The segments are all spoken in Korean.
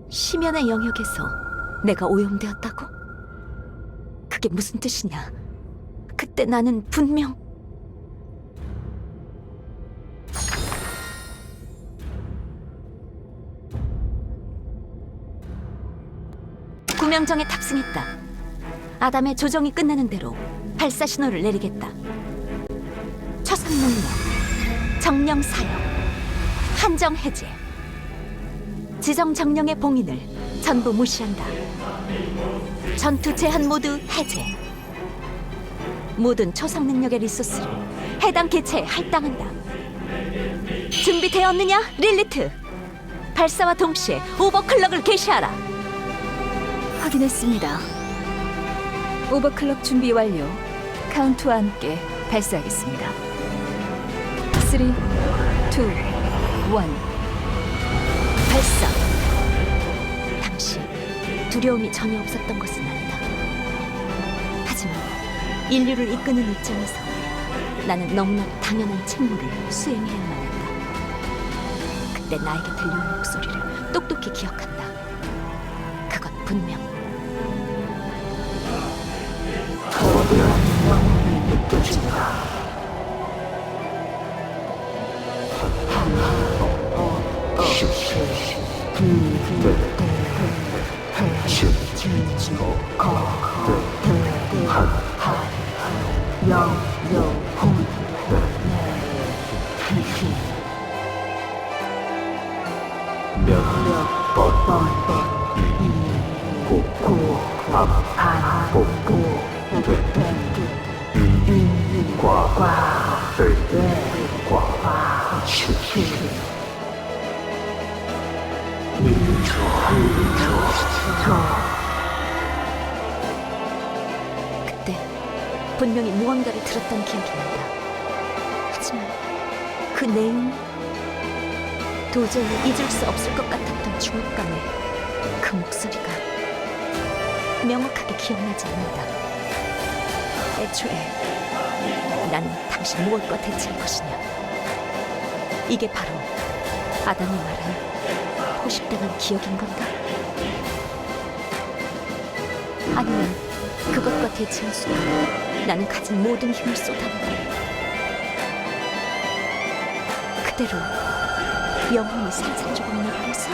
심연의 영역에서 내가 오염되었다고? 그게 무슨 뜻이냐? 그때 나는 분명 구명정에 탑승했다. 아담의 조정이 끝나는 대로 발사 신호를 내리겠다. 초선 능력, 정령 사역, 한정 해제, 지정 정령의 봉인을 전부 무시한다. 전투 제한 모두 해제. 모든 초성 능력의 리소스를 해당 개체에 할당한다. 준비되었느냐, 릴리트? 발사와 동시에 오버클럭을 개시하라. 확인했습니다. 오버클럭 준비 완료. 카운트와 함께 발사하겠습니다. 3, 2, 1. 발사. 당시 두려움이 전혀 없었던 것은 아니다. 하지만 인류를 이끄는 입장에서 나는 너무나 당연한 책무를 수행해야만 한다. 그때 나에게 들려온 목소리를 똑똑히 기억한다. 그건 분명 그때 분명히 무언가를 들었던 기억이 난다. 하지만 그 내용은 도저히 잊을 수 없을 것 같았던 중압감에 그 목소리가 명확하게 기억나지 않는다. 애초에 난 당신 무엇과 대체할 것이냐. 이게 바로 아담이 말한 포식당한 기억인 건가? 아니면 그것과 대체할 수 있는 나는 가진 모든 힘을 쏟아내고 그대로 영혼이 산산조각 나고 해서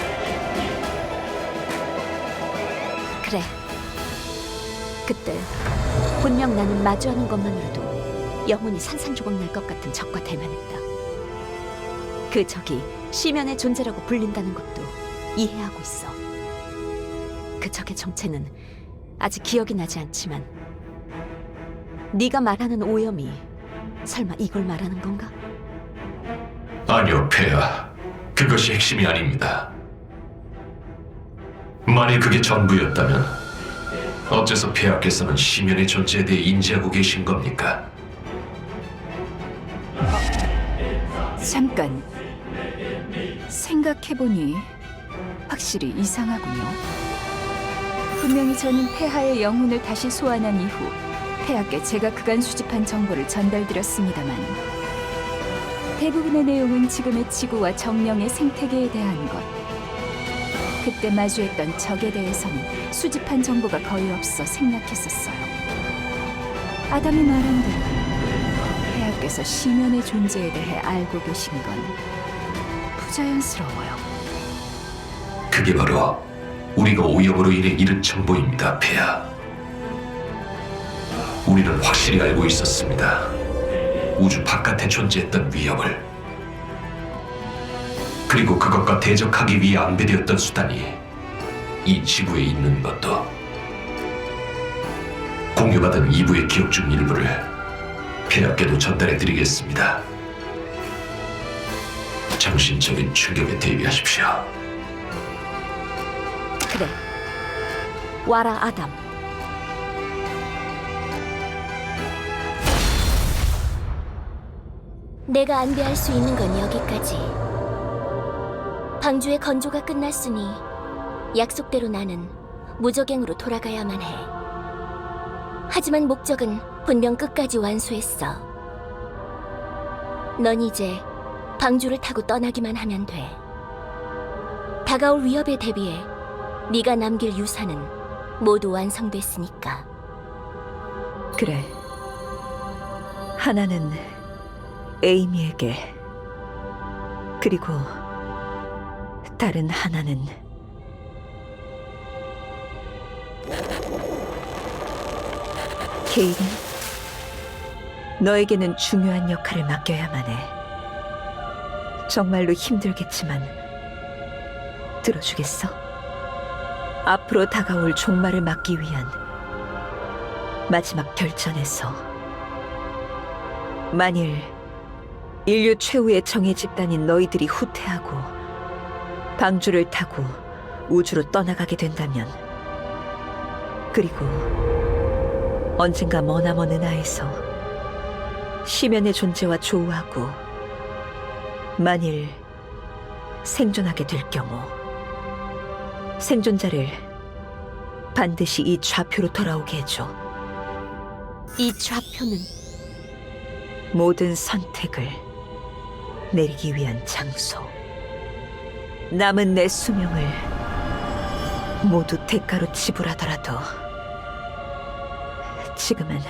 그래. 그때 분명 나는 마주하는 것만으로도 영혼이 산산조각 날 것 같은 적과 대면했다. 그 적이 심연의 존재라고 불린다는 것도 이해하고 있어. 그 적의 정체는 아직 기억이 나지 않지만 네가 말하는 오염이 설마 이걸 말하는 건가? 아니요, 폐하. 그것이 핵심이 아닙니다. 만일 그게 전부였다면 어째서 폐하께서는 심연의 존재에 대해 인지하고 계신 겁니까? 잠깐. 생각해보니 확실히 이상하군요. 분명히 저는 폐하의 영혼을 다시 소환한 이후 폐하께 제가 그간 수집한 정보를 전달드렸습니다만 대부분의 내용은 지금의 지구와 정령의 생태계에 대한 것. 그때 마주했던 적에 대해서는 수집한 정보가 거의 없어 생략했었어요. 아담이 말한 대로 폐하께서 심연의 존재에 대해 알고 계신 건 부자연스러워요. 그게 바로 우리가 오염으로 인해 잃은 정보입니다, 폐하. 우리는 확실히 알고 있었습니다. 우주 바깥에 존재했던 위협을. 그리고 그것과 대적하기 위해 안배되었던 수단이 이 지구에 있는 것도. 공유받은 이부의 기억 중 일부를 폐하께도 전달해드리겠습니다. 정신적인 충격에 대비하십시오. 그래. 와라, 아담. 내가 안배할 수 있는 건 여기까지. 방주의 건조가 끝났으니 약속대로 나는 무적행으로 돌아가야만 해. 하지만 목적은 분명 끝까지 완수했어. 넌 이제 방주를 타고 떠나기만 하면 돼. 다가올 위협에 대비해 네가 남길 유산은 모두 완성됐으니까. 그래. 하나는 에이미에게, 그리고 다른 하나는 케이든, 너에게는 중요한 역할을 맡겨야만 해. 정말로 힘들겠지만 들어주겠어? 앞으로 다가올 종말을 막기 위한 마지막 결전에서 만일 인류 최후의 정예 집단인 너희들이 후퇴하고 방주를 타고 우주로 떠나가게 된다면, 그리고 언젠가 머나먼 은하에서 시면의 존재와 조우하고 만일 생존하게 될 경우, 생존자를 반드시 이 좌표로 돌아오게 해줘. 이 좌표는 모든 선택을 내리기 위한 장소. 남은 내 수명을 모두 대가로 지불하더라도 지금은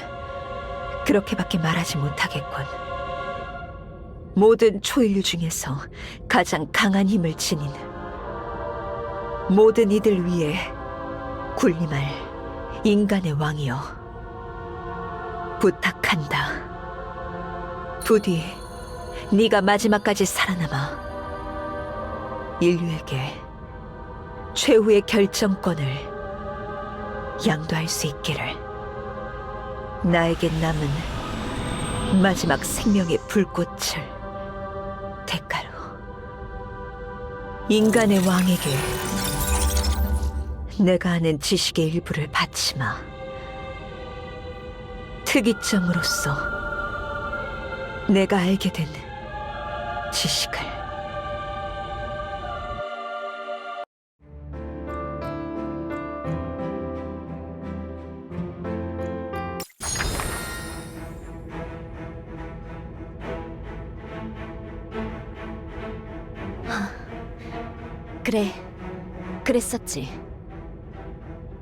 그렇게밖에 말하지 못하겠군. 모든 초인류 중에서 가장 강한 힘을 지닌 모든 이들 위해 군림할 인간의 왕이여, 부탁한다. 부디 네가 마지막까지 살아남아 인류에게 최후의 결정권을 양도할 수 있기를. 나에게 남은 마지막 생명의 불꽃을 대가로 인간의 왕에게 내가 아는 지식의 일부를 바치마. 특이점으로서 내가 알게 된 지식을. 그래, 그랬었지.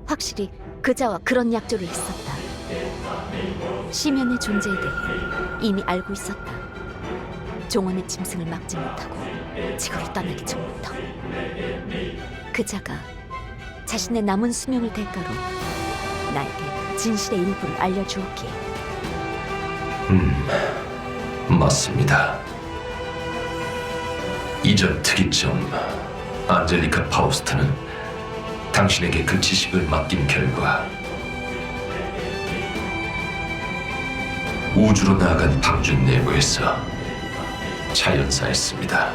확실히 그자와 그런 약조를 했었다. 시면의 존재에 대해 이미 알고 있었다. 종원의 짐승을 막지 못하고 지구를 떠나기 전부터. 그자가 자신의 남은 수명을 대가로 나에게 진실의 일부를 알려주었기에. 맞습니다. 이전 특이점 안젤리카 파우스트는 당신에게 그 지식을 맡긴 결과 우주로 나아간 방준 내부에서 자연사했습니다.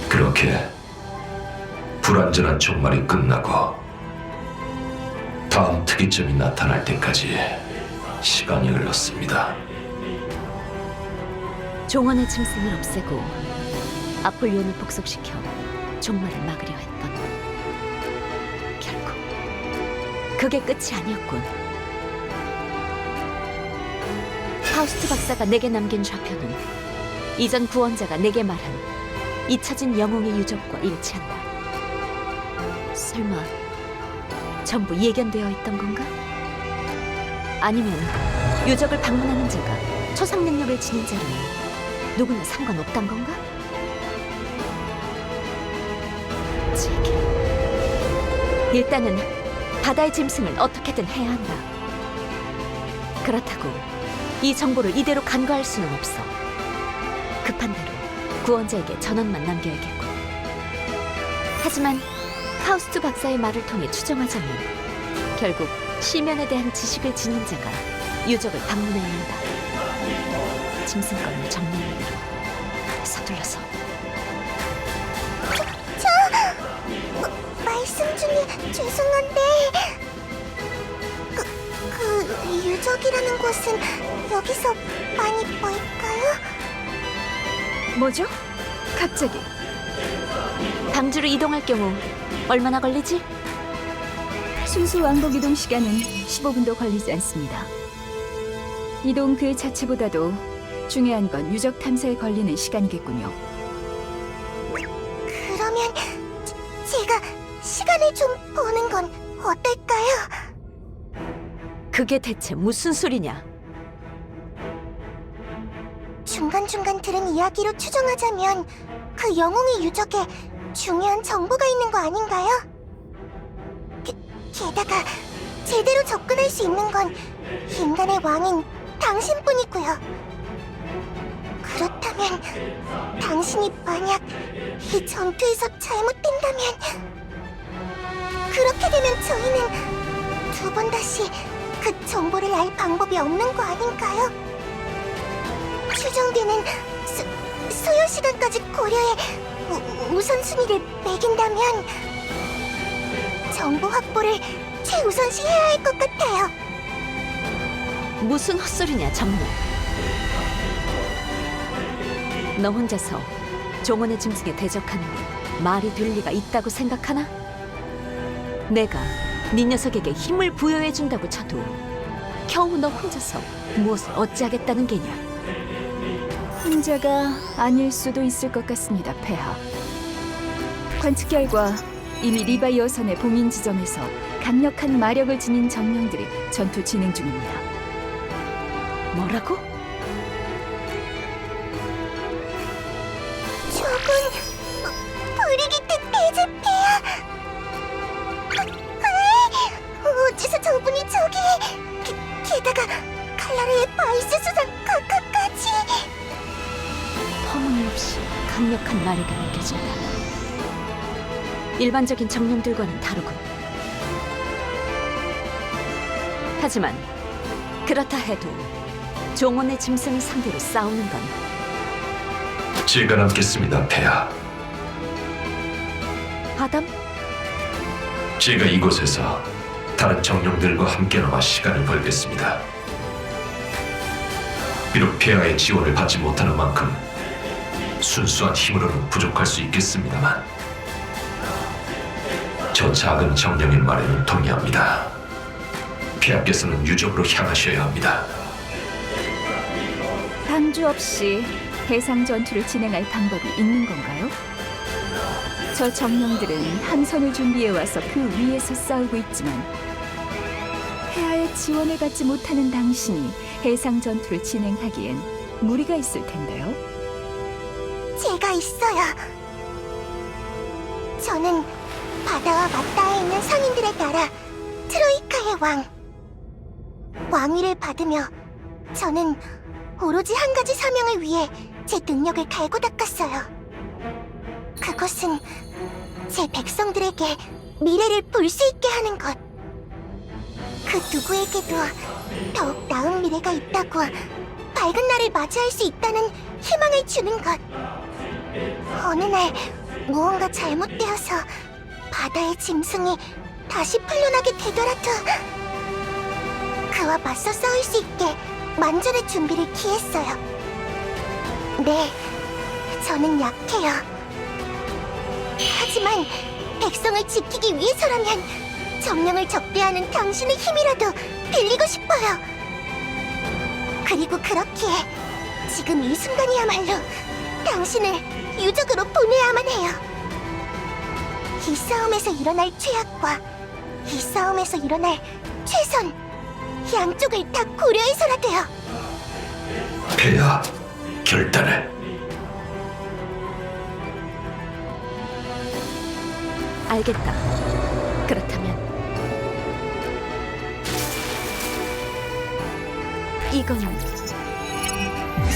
그렇게 불완전한 종말이 끝나고 다음 특이점이 나타날 때까지 시간이 흘렀습니다. 종원의 짐승을 없애고 아폴리온을 복속시켜 종말을 막으려 했던, 결국 그게 끝이 아니었군. 파우스트 박사가 내게 남긴 좌표는 이전 구원자가 내게 말한 잊혀진 영웅의 유적과 일치한다. 설마 전부 예견되어 있던 건가? 아니면 유적을 방문하는 자가 초상 능력을 지닌 자라면 누구나 상관없단 건가? 제게 일단은 바다의 짐승을 어떻게든 해야 한다. 그렇다고 이 정보를 이대로 간과할 수는 없어. 급한 대로 구원자에게 전원만 남겨야겠군. 하지만 파우스트 박사의 말을 통해 추정하자면 결국 시면에 대한 지식을 지닌 자가 유적을 방문해야 한다. 짐승권을 정리하는 대로 서둘러서. 말씀 중에 죄송한데 그 유적이라는 곳은 여기서 많이 멀까요? 뭐죠? 갑자기? 방주로 이동할 경우 얼마나 걸리지? 순수 왕복 이동 시간은 15분도 걸리지 않습니다. 이동 그 자체보다도 중요한 건 유적 탐사에 걸리는 시간이겠군요. 그렇다면 제가 시간을 좀 보는 건 어떨까요? 그게 대체 무슨 소리냐? 중간중간 들은 이야기로 추정하자면 그 영웅의 유적에 중요한 정보가 있는 거 아닌가요? 게다가 제대로 접근할 수 있는 건 인간의 왕인 당신뿐이고요. 그렇다면 당신이 만약 이 전투에서 잘못된다면 그렇게 되면 저희는 두 번 다시 그 정보를 알 방법이 없는 거 아닌가요? 추정되는 소요 시간까지 고려해 우선순위를 매긴다면 정보 확보를 최우선시해야 할 것 같아요. 무슨 헛소리냐, 정말. 너 혼자서 종원의 짐승에 대적하는 게 말이 될 리가 있다고 생각하나? 내가 네 녀석에게 힘을 부여해준다고 쳐도 겨우 너 혼자서 무엇을 어찌하겠다는 게냐? 혼자가 아닐 수도 있을 것 같습니다, 폐하. 관측 결과 이미 리바이 어선의 봉인 지점에서 강력한 마력을 지닌 정령들이 전투 진행 중입니다. 뭐라고? 저건 브리기트 대제패야. 어째서 저분이 저기? 게다가 칼라르의 바이스 수상 각하까지. 터무니없이 강력한 마력이 느껴진다. 일반적인 정령들과는 다르군. 하지만 그렇다 해도 종원의 짐승을 상대로 싸우는 건 제가 남겠습니다, 폐하. 아담? 제가 이곳에서 다른 정령들과 함께 남아 시간을 벌겠습니다. 비록 폐하의 지원을 받지 못하는 만큼 순수한 힘으로는 부족할 수 있겠습니다만 저 작은 정령의 말에는 동의합니다. 폐하께서는 유적으로 향하셔야 합니다. 방주 없이 해상 전투를 진행할 방법이 있는 건가요? 저 정령들은 함선을 준비해 와서 그 위에서 싸우고 있지만 폐하의 지원을 받지 못하는 당신이 해상 전투를 진행하기엔 무리가 있을 텐데요. 제가 있어요. 저는 바다와 맞닿아 있는 상인들의 나라 트로이카의 왕. 왕위를 받으며 저는 오로지 한 가지 사명을 위해 제 능력을 갈고 닦았어요. 그것은 제 백성들에게 미래를 볼 수 있게 하는 것. 그 누구에게도 더욱 나은 미래가 있다고 밝은 날을 맞이할 수 있다는 희망을 주는 것. 어느 날 무언가 잘못되어서 바다의 짐승이 다시 풀려나게 되더라도 그와 맞서 싸울 수 있게 만전의 준비를 기했어요. 네, 저는 약해요. 하지만 백성을 지키기 위해서라면 정령을 적대하는 당신의 힘이라도 빌리고 싶어요. 그리고 그렇기에 지금 이 순간이야말로 당신을 유적으로 보내야만 해요. 이 싸움에서 일어날 최악과 이 싸움에서 일어날 최선, 양쪽을 다 고려해서라도요. 폐하, 결단을. 알겠다. 그렇다면 이건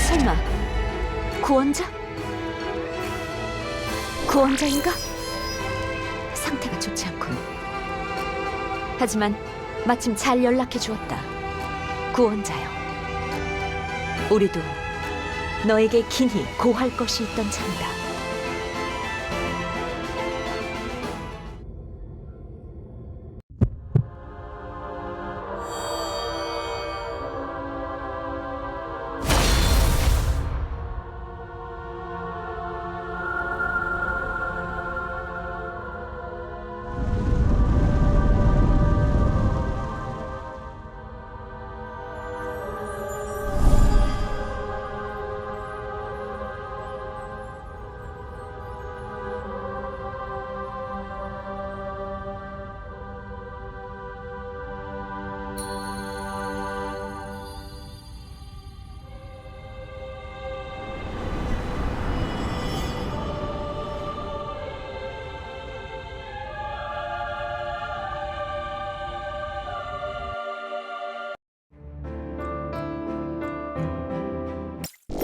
설마 구원자? 구원자인가? 상태가 좋지 않군. 하지만 마침 잘 연락해 주었다. 구원자여. 우리도 너에게 긴히 고할 것이 있던 참이다.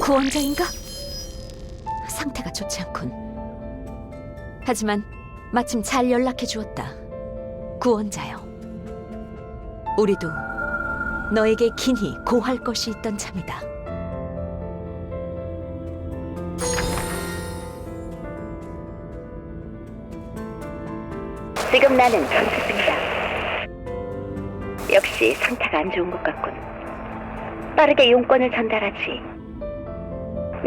구원자인가? 상태가 좋지 않군. 하지만 마침 잘 연락해 주었다. 구원자여. 우리도 너에게 긴히 고할 것이 있던 참이다. 지금 나는 전투 중이다. 역시 상태가 안 좋은 것 같군. 빠르게 용건을 전달하지.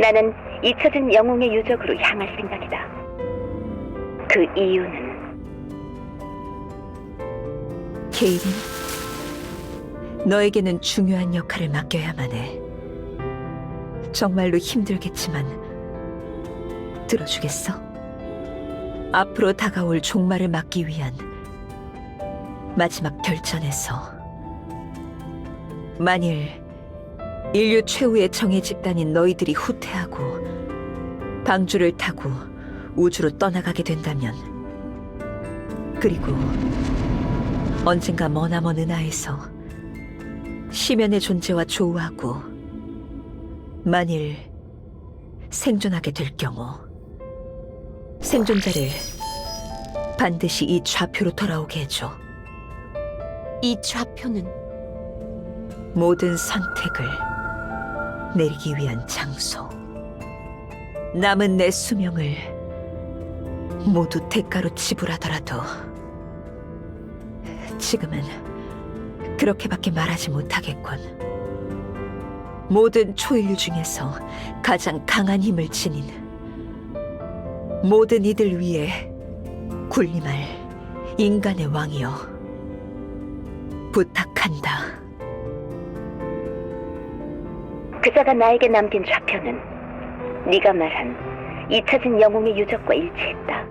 나는 잊혀진 영웅의 유적으로 향할 생각이다. 그 이유는 케이린, 너에게는 중요한 역할을 맡겨야만 해. 정말로 힘들겠지만 들어주겠어? 앞으로 다가올 종말을 막기 위한 마지막 결전에서 만일 인류 최후의 정예 집단인 너희들이 후퇴하고 방주를 타고 우주로 떠나가게 된다면, 그리고 언젠가 머나먼 은하에서 시면의 존재와 조우하고 만일 생존하게 될 경우, 생존자를 반드시 이 좌표로 돌아오게 해줘. 이 좌표는 모든 선택을 내리기 위한 장소. 남은 내 수명을 모두 대가로 지불하더라도 지금은 그렇게밖에 말하지 못하겠군. 모든 초인류 중에서 가장 강한 힘을 지닌 모든 이들 위에 군림할 인간의 왕이여, 부탁한다. 그자가 나에게 남긴 좌표는 네가 말한 잊혀진 영웅의 유적과 일치했다.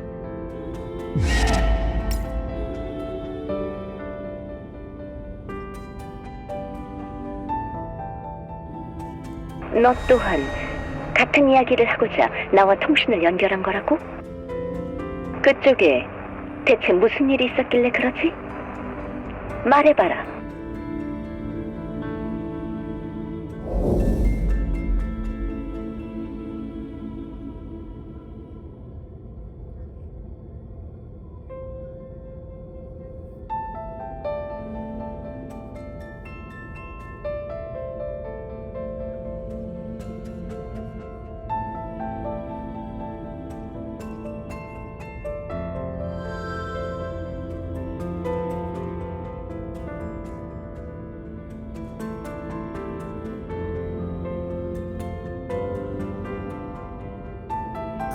너 또한 같은 이야기를 하고자 나와 통신을 연결한 거라고? 그쪽에 대체 무슨 일이 있었길래 그러지? 말해봐라.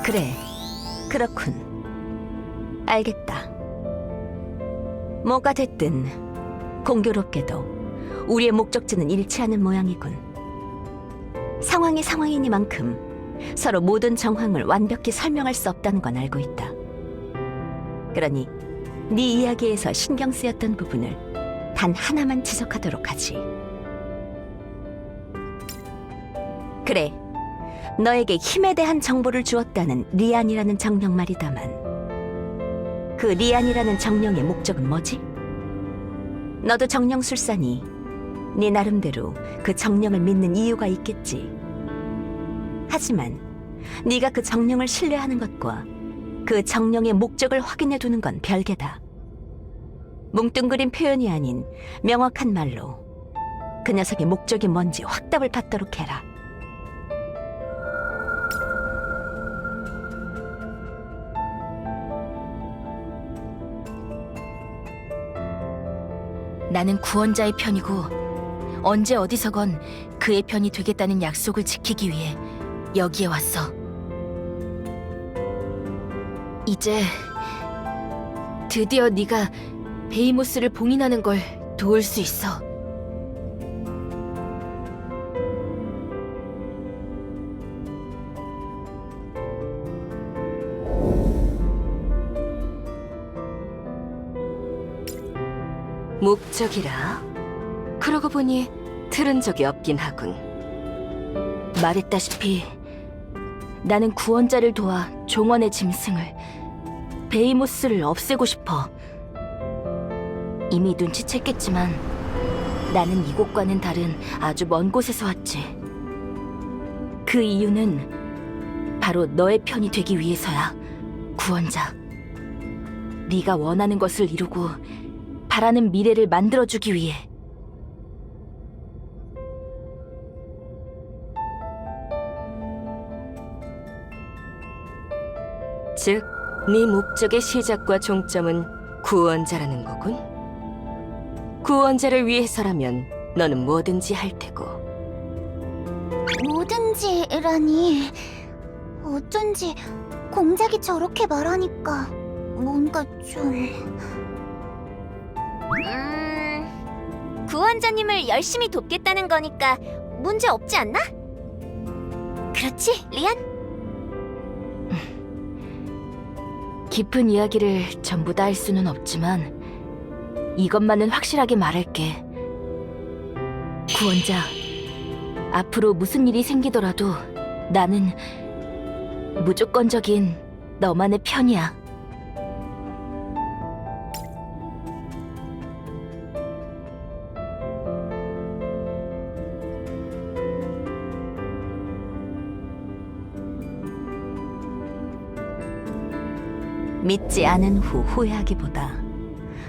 그래, 그렇군. 알겠다. 뭐가 됐든 공교롭게도 우리의 목적지는 일치하는 모양이군. 상황이 상황이니만큼 서로 모든 정황을 완벽히 설명할 수 없다는 건 알고 있다. 그러니 네 이야기에서 신경 쓰였던 부분을 단 하나만 지적하도록 하지. 그래, 너에게 힘에 대한 정보를 주었다는 리안이라는 정령 말이다만, 그 리안이라는 정령의 목적은 뭐지? 너도 정령술사니 네 나름대로 그 정령을 믿는 이유가 있겠지. 하지만 네가 그 정령을 신뢰하는 것과 그 정령의 목적을 확인해 두는 건 별개다. 뭉뚱그린 표현이 아닌 명확한 말로 그 녀석의 목적이 뭔지 확답을 받도록 해라. 나는 구원자의 편이고 언제 어디서건 그의 편이 되겠다는 약속을 지키기 위해 여기에 왔어. 이제 드디어 네가 베이모스를 봉인하는 걸 도울 수 있어. 목적이라? 그러고 보니 들은 적이 없긴 하군. 말했다시피 나는 구원자를 도와 종원의 짐승을, 베이모스를 없애고 싶어. 이미 눈치챘겠지만 나는 이곳과는 다른 아주 먼 곳에서 왔지. 그 이유는 바로 너의 편이 되기 위해서야, 구원자. 네가 원하는 것을 이루고 바라는 미래를 만들어주기 위해. 즉, 네 목적의 시작과 종점은 구원자라는 거군. 구원자를 위해서라면 너는 뭐든지 할 테고. 뭐든지라니. 어쩐지 공작이 저렇게 말하니까 뭔가 좀... 구원자님을 열심히 돕겠다는 거니까 문제 없지 않나? 그렇지, 리안? 깊은 이야기를 전부 다 할 수는 없지만 이것만은 확실하게 말할게. 구원자, 앞으로 무슨 일이 생기더라도 나는 무조건적인 너만의 편이야. 믿지 않은 후 후회하기보다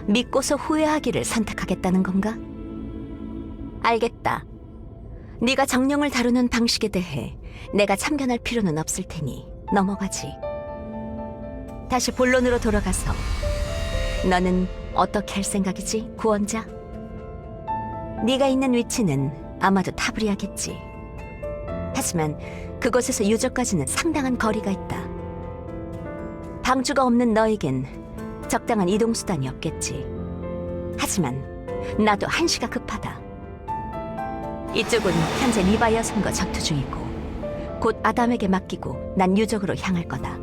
믿고서 후회하기를 선택하겠다는 건가? 알겠다. 네가 정령을 다루는 방식에 대해 내가 참견할 필요는 없을 테니 넘어가지. 다시 본론으로 돌아가서 너는 어떻게 할 생각이지, 구원자? 네가 있는 위치는 아마도 타브리아겠지. 하지만 그곳에서 유적까지는 상당한 거리가 있다. 방주가 없는 너에겐 적당한 이동 수단이 없겠지. 하지만 나도 한시가 급하다. 이쪽은 현재 리바이어 섬과 전투 중이고 곧 아담에게 맡기고 난 유적으로 향할 거다.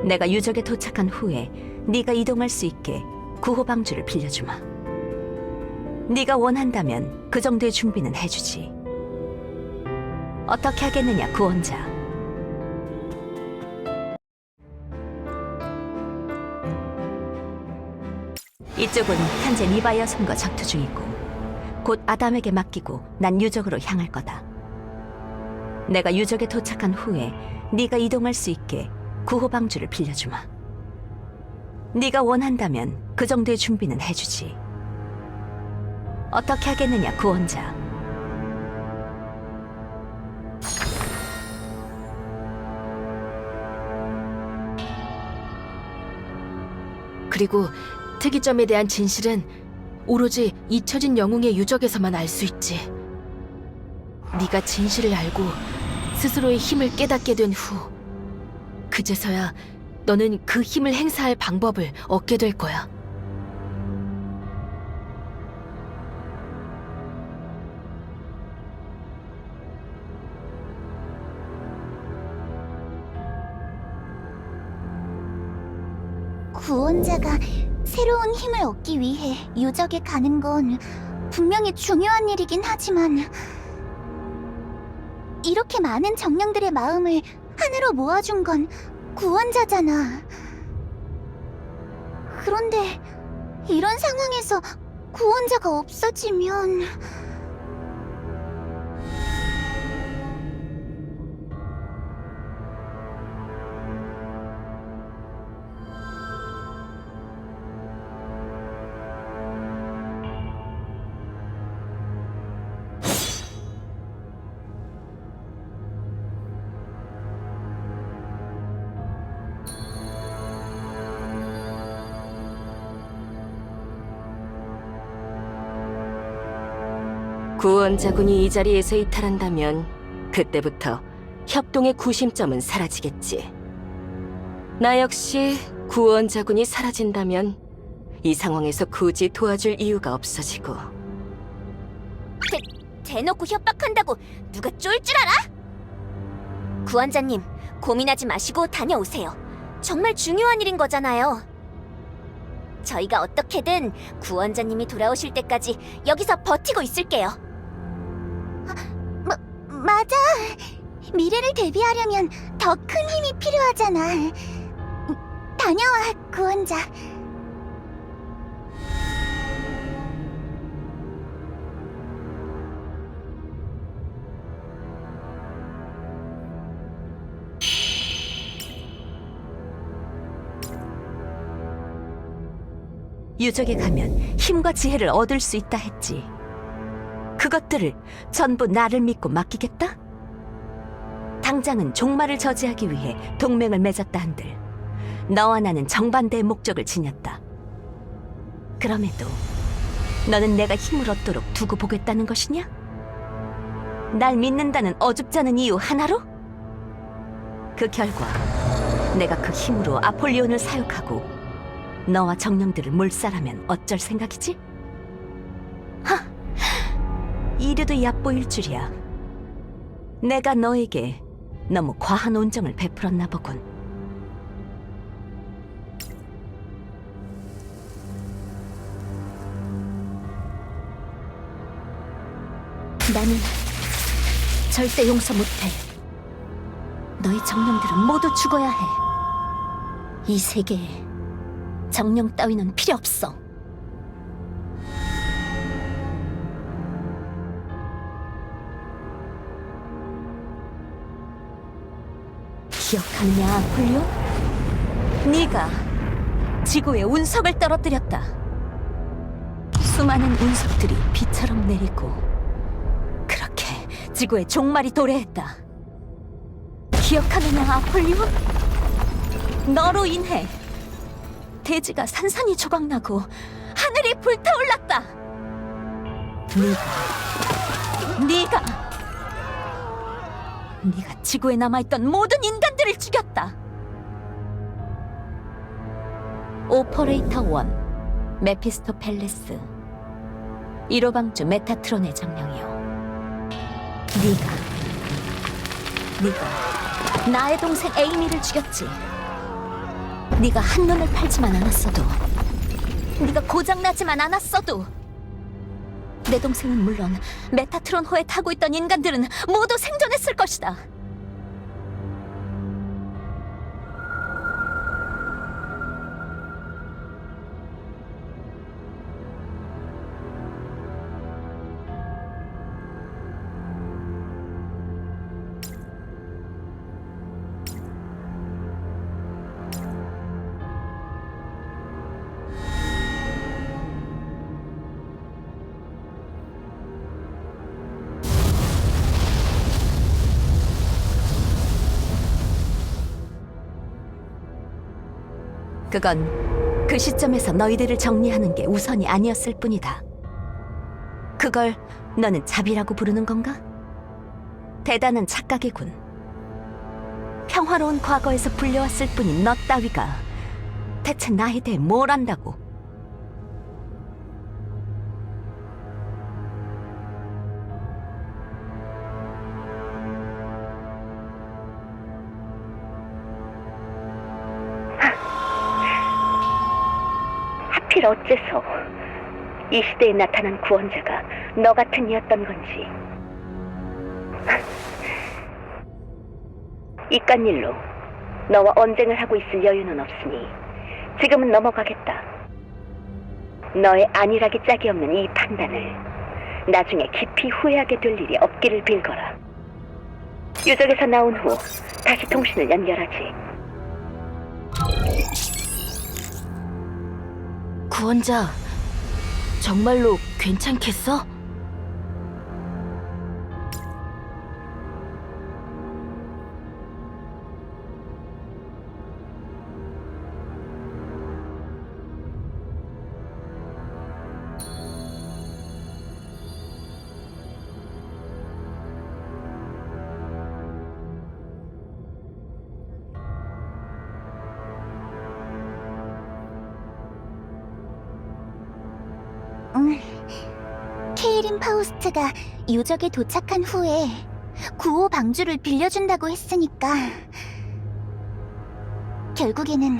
내가 유적에 도착한 후에 네가 이동할 수 있게 구호 방주를 빌려주마. 네가 원한다면 그 정도의 준비는 해주지. 어떻게 하겠느냐, 구원자? 이쪽은 현재 리바이어 섬과 전투 중이고 곧 아담에게 맡기고 난 유적으로 향할 거다. 내가 유적에 도착한 후에 네가 이동할 수 있게 구호 방주를 빌려주마. 네가 원한다면 그 정도의 준비는 해주지. 어떻게 하겠느냐, 구원자? 그리고 특이점에 대한 진실은 오로지 잊혀진 영웅의 유적에서만 알 수 있지. 네가 진실을 알고 스스로의 힘을 깨닫게 된 후, 그제서야 너는 그 힘을 행사할 방법을 얻게 될 거야. 구원자가 새로운 힘을 얻기 위해 유적에 가는 건 분명히 중요한 일이긴 하지만 이렇게 많은 정령들의 마음을 하나로 모아준 건 구원자잖아. 그런데 이런 상황에서 구원자가 없어지면... 구원자군이 이 자리에서 이탈한다면 그때부터 협동의 구심점은 사라지겠지. 나 역시 구원자군이 사라진다면 이 상황에서 굳이 도와줄 이유가 없어지고. 대놓고 협박한다고 누가 쫄 줄 알아? 구원자님, 고민하지 마시고 다녀오세요. 정말 중요한 일인 거잖아요. 저희가 어떻게든 구원자님이 돌아오실 때까지 여기서 버티고 있을게요. 맞아. 미래를 대비하려면 더 큰 힘이 필요하잖아. 다녀와, 구원자. 유적에 가면 힘과 지혜를 얻을 수 있다 했지. 그것들을 전부 나를 믿고 맡기겠다? 당장은 종말을 저지하기 위해 동맹을 맺었다 한들 너와 나는 정반대의 목적을 지녔다. 그럼에도 너는 내가 힘을 얻도록 두고 보겠다는 것이냐? 날 믿는다는 어줍지 않은 이유 하나로? 그 결과 내가 그 힘으로 아폴리온을 사육하고 너와 정령들을 몰살하면 어쩔 생각이지? 하! 이래도 얕보일 줄이야. 내가 너에게 너무 과한 온정을 베풀었나 보군. 나는 절대 용서 못해. 너희 정령들은 모두 죽어야 해. 이 세계에 정령 따위는 필요 없어. 기억하느냐, 아폴리온? 네가 지구에 운석을 떨어뜨렸다. 수많은 운석들이 비처럼 내리고 그렇게 지구의 종말이 도래했다. 기억하느냐, 아폴리온? 너로 인해 대지가 산산이 조각나고 하늘이 불타올랐다. 네가 지구에 남아있던 모든 인간들을 죽였다. 오퍼레이터 1 메피스토펠레스 1호 방주 메타트론의 정령이요. 네가 나의 동생 에이미를 죽였지. 네가 한눈을 팔지만 않았어도, 네가 고장나지만 않았어도 내 동생은 물론 메타트론호에 타고 있던 인간들은 모두 생존했을 것이다. 그건 그 시점에서 너희들을 정리하는 게 우선이 아니었을 뿐이다. 그걸 너는 자비라고 부르는 건가? 대단한 착각이군. 평화로운 과거에서 불려왔을 뿐인 너 따위가 대체 나에 대해 뭘 안다고? 하필 어째서 이 시대에 나타난 구원자가 너 같은 이였던 건지. 이깟 일로 너와 언쟁을 하고 있을 여유는 없으니 지금은 넘어가겠다. 너의 안일하기 짝이 없는 이 판단을 나중에 깊이 후회하게 될 일이 없기를 빌거라. 유적에서 나온 후 다시 통신을 연결하지. 구원자, 정말로 괜찮겠어? 케이린 파우스트가 유적에 도착한 후에 구호 방주를 빌려준다고 했으니까 결국에는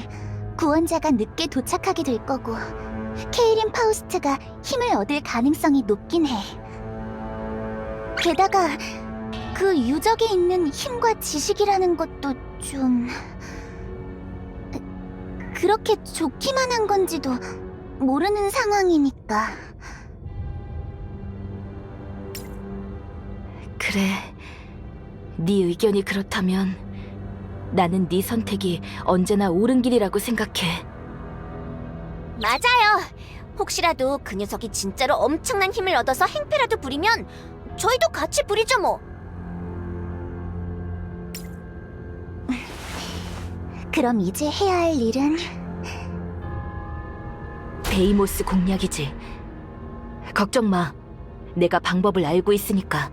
구원자가 늦게 도착하게 될 거고 케이린 파우스트가 힘을 얻을 가능성이 높긴 해. 게다가 그 유적에 있는 힘과 지식이라는 것도 좀... 그렇게 좋기만 한 건지도 모르는 상황이니까. 그래, 네 의견이 그렇다면 나는 네 선택이 언제나 옳은 길이라고 생각해. 맞아요. 혹시라도 그 녀석이 진짜로 엄청난 힘을 얻어서 행패라도 부리면 저희도 같이 부리죠 뭐. 그럼 이제 해야 할 일은 데이모스 공략이지. 걱정 마. 내가 방법을 알고 있으니까.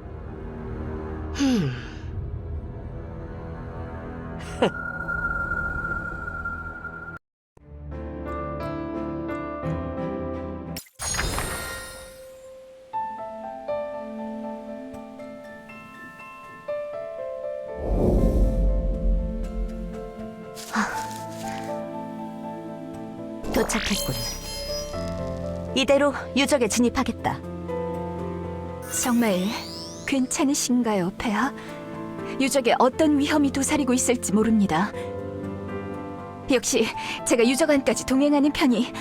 도착했군. 이대로 유적에 진입하겠다. 정말 괜찮으신가요, 폐하? 유적에 어떤 위험이 도사리고 있을지 모릅니다. 역시 제가 유적안까지 동행하는 편이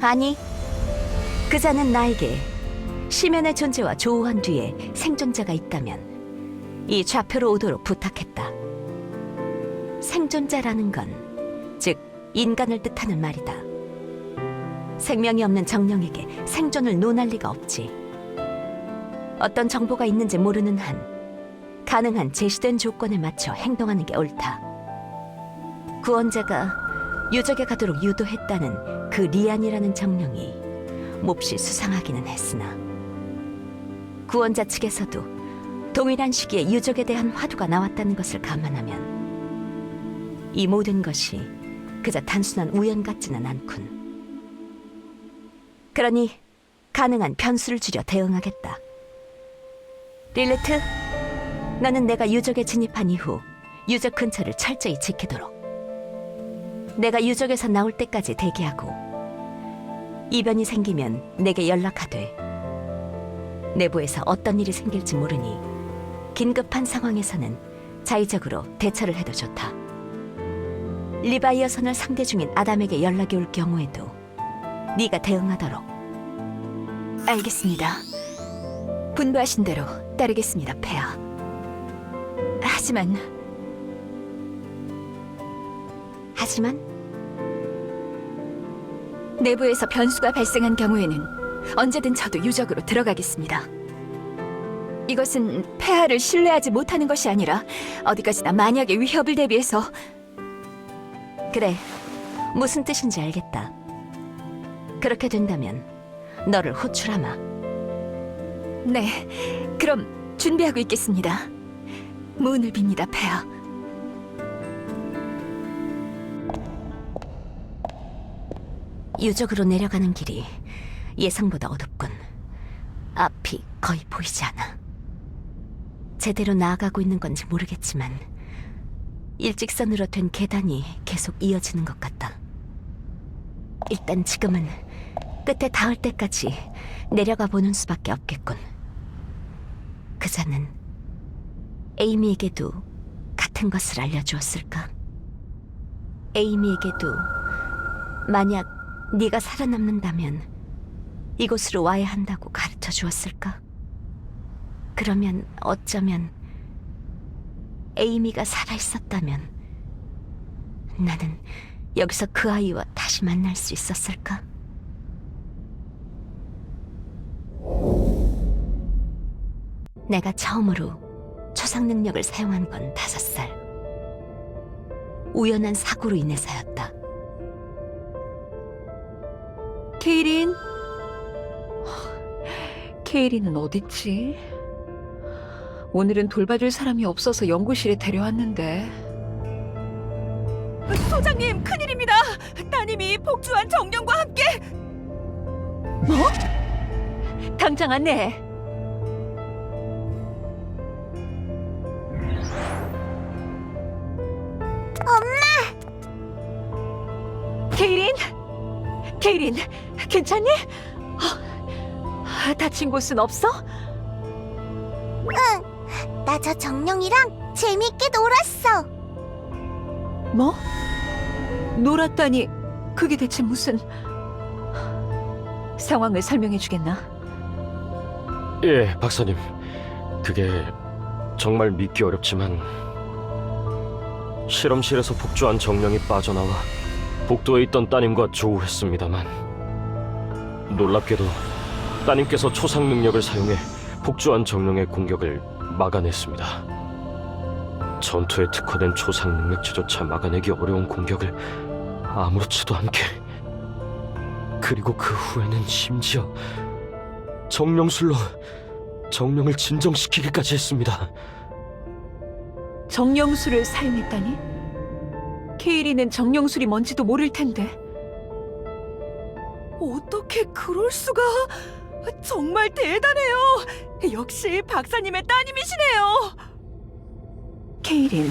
아니, 그자는 나에게 시면의 존재와 조우한 뒤에 생존자가 있다면 이 좌표로 오도록 부탁했다. 생존자라는 건, 즉 인간을 뜻하는 말이다. 생명이 없는 정령에게 생존을 논할 리가 없지. 어떤 정보가 있는지 모르는 한 가능한 제시된 조건에 맞춰 행동하는 게 옳다. 구원자가 유적에 가도록 유도했다는 그 리안이라는 정령이 몹시 수상하기는 했으나 구원자 측에서도 동일한 시기에 유적에 대한 화두가 나왔다는 것을 감안하면 이 모든 것이 그저 단순한 우연 같지는 않군. 그러니 가능한 변수를 줄여 대응하겠다. 릴리트, 너는 내가 유적에 진입한 이후 유적 근처를 철저히 지키도록. 내가 유적에서 나올 때까지 대기하고 이변이 생기면 내게 연락하되, 내부에서 어떤 일이 생길지 모르니 긴급한 상황에서는 자의적으로 대처를 해도 좋다. 리바이어선을 상대 중인 아담에게 연락이 올 경우에도 네가 대응하도록. 알겠습니다. 분부하신 대로 따르겠습니다, 폐하. 하지만 내부에서 변수가 발생한 경우에는 언제든 저도 유적으로 들어가겠습니다. 이것은 폐하를 신뢰하지 못하는 것이 아니라 어디까지나 만약의 위협을 대비해서. 그래, 무슨 뜻인지 알겠다. 그렇게 된다면 너를 호출하마. 네, 그럼 준비하고 있겠습니다. 문을 빕니다, 폐하. 유적으로 내려가는 길이 예상보다 어둡군. 앞이 거의 보이지 않아. 제대로 나아가고 있는 건지 모르겠지만 일직선으로 된 계단이 계속 이어지는 것 같다. 일단 지금은 끝에 닿을 때까지 내려가 보는 수밖에 없겠군. 그자는 에이미에게도 같은 것을 알려주었을까? 에이미에게도 만약 네가 살아남는다면 이곳으로 와야 한다고 가르쳐 주었을까? 그러면 어쩌면 에이미가 살아있었다면 나는 여기서 그 아이와 다시 만날 수 있었을까? 내가 처음으로 초상 능력을 사용한 건 5살. 우연한 사고로 인해서였다. 케이린? 케이린은 어딨지? 오늘은 돌봐줄 사람이 없어서 연구실에 데려왔는데. 소장님, 큰일입니다. 따님이 복주한 정령과 함께. 뭐? 당장 안내해. 케이린? 케이린, 괜찮니? 다친 곳은 없어? 나 저 정령이랑 재밌게 놀았어. 뭐? 놀았다니, 그게 대체 무슨... 상황을 설명해 주겠나? 예, 박사님. 그게 정말 믿기 어렵지만 실험실에서 복주한 정령이 빠져나와 복도에 있던 따님과 조우했습니다만 놀랍게도 따님께서 초상 능력을 사용해 폭주한 정령의 공격을 막아냈습니다. 전투에 특화된 초상 능력체조차 막아내기 어려운 공격을 아무렇지도 않게. 그리고 그 후에는 심지어 정령술로 정령을 진정시키기까지 했습니다. 정령술을 사용했다니? 케이리는 정령술이 뭔지도 모를 텐데. 어떻게 그럴 수가? 정말 대단해요. 역시 박사님의 따님이시네요. 케이린,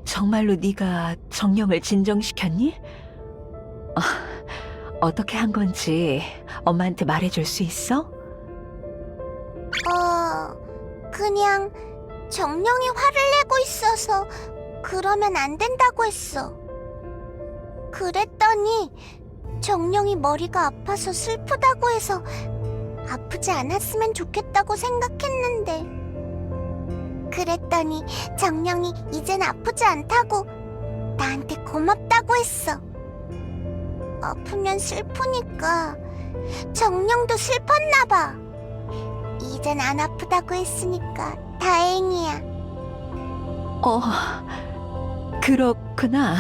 정말로 네가 정령을 진정시켰니? 어떻게 한 건지 엄마한테 말해줄 수 있어? 그냥 정령이 화를 내고 있어서 그러면 안 된다고 했어. 그랬더니 정령이 머리가 아파서 슬프다고 해서 아프지 않았으면 좋겠다고 생각했는데, 그랬더니 정령이 이젠 아프지 않다고 나한테 고맙다고 했어. 아프면 슬프니까 정령도 슬펐나 봐. 이젠 안 아프다고 했으니까 다행이야. 그렇구나.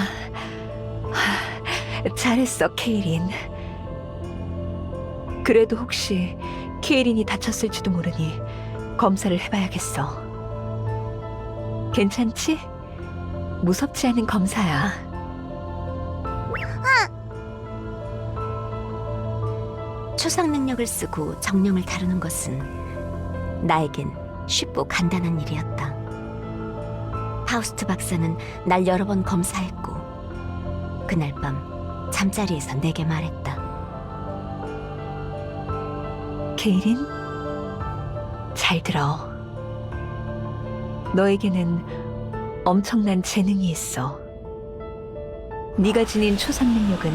잘했어, 케이린. 그래도 혹시 케이린이 다쳤을지도 모르니 검사를 해봐야겠어. 괜찮지? 무섭지 않은 검사야. 초상 능력을 쓰고 정령을 다루는 것은 나에겐 쉽고 간단한 일이었다. 파우스트 박사는 날 여러 번 검사했고 그날 밤 잠자리에서 내게 말했다. 케이린, 잘 들어. 너에게는 엄청난 재능이 있어. 네가 지닌 초상 능력은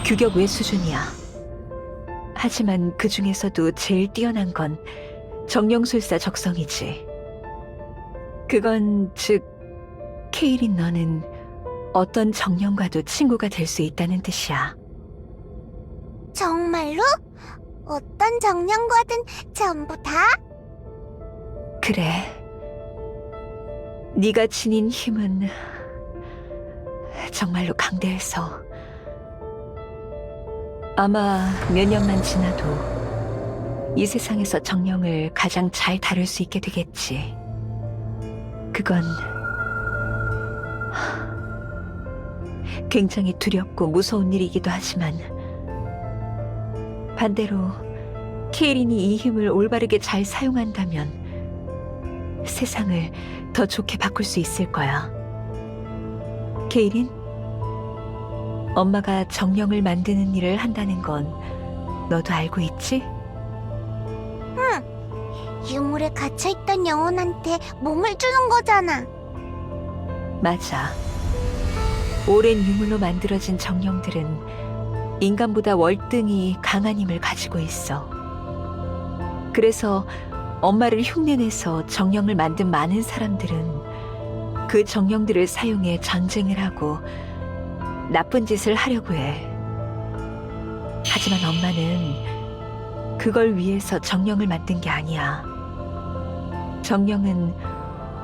규격 외 수준이야. 하지만 그 중에서도 제일 뛰어난 건 정령술사 적성이지. 그건 즉, 케이린 너는 어떤 정령과도 친구가 될 수 있다는 뜻이야. 정말로? 어떤 정령과든 전부 다? 그래. 네가 지닌 힘은 정말로 강대해서 아마 몇 년만 지나도 이 세상에서 정령을 가장 잘 다룰 수 있게 되겠지. 그건 굉장히 두렵고 무서운 일이기도 하지만 반대로 케이린이 이 힘을 올바르게 잘 사용한다면 세상을 더 좋게 바꿀 수 있을 거야. 케이린, 엄마가 정령을 만드는 일을 한다는 건 너도 알고 있지? 유물에 갇혀있던 영혼한테 몸을 주는 거잖아. 맞아. 오랜 유물로 만들어진 정령들은 인간보다 월등히 강한 힘을 가지고 있어. 그래서 엄마를 흉내내서 정령을 만든 많은 사람들은 그 정령들을 사용해 전쟁을 하고 나쁜 짓을 하려고 해. 하지만 엄마는 그걸 위해서 정령을 만든 게 아니야. 정령은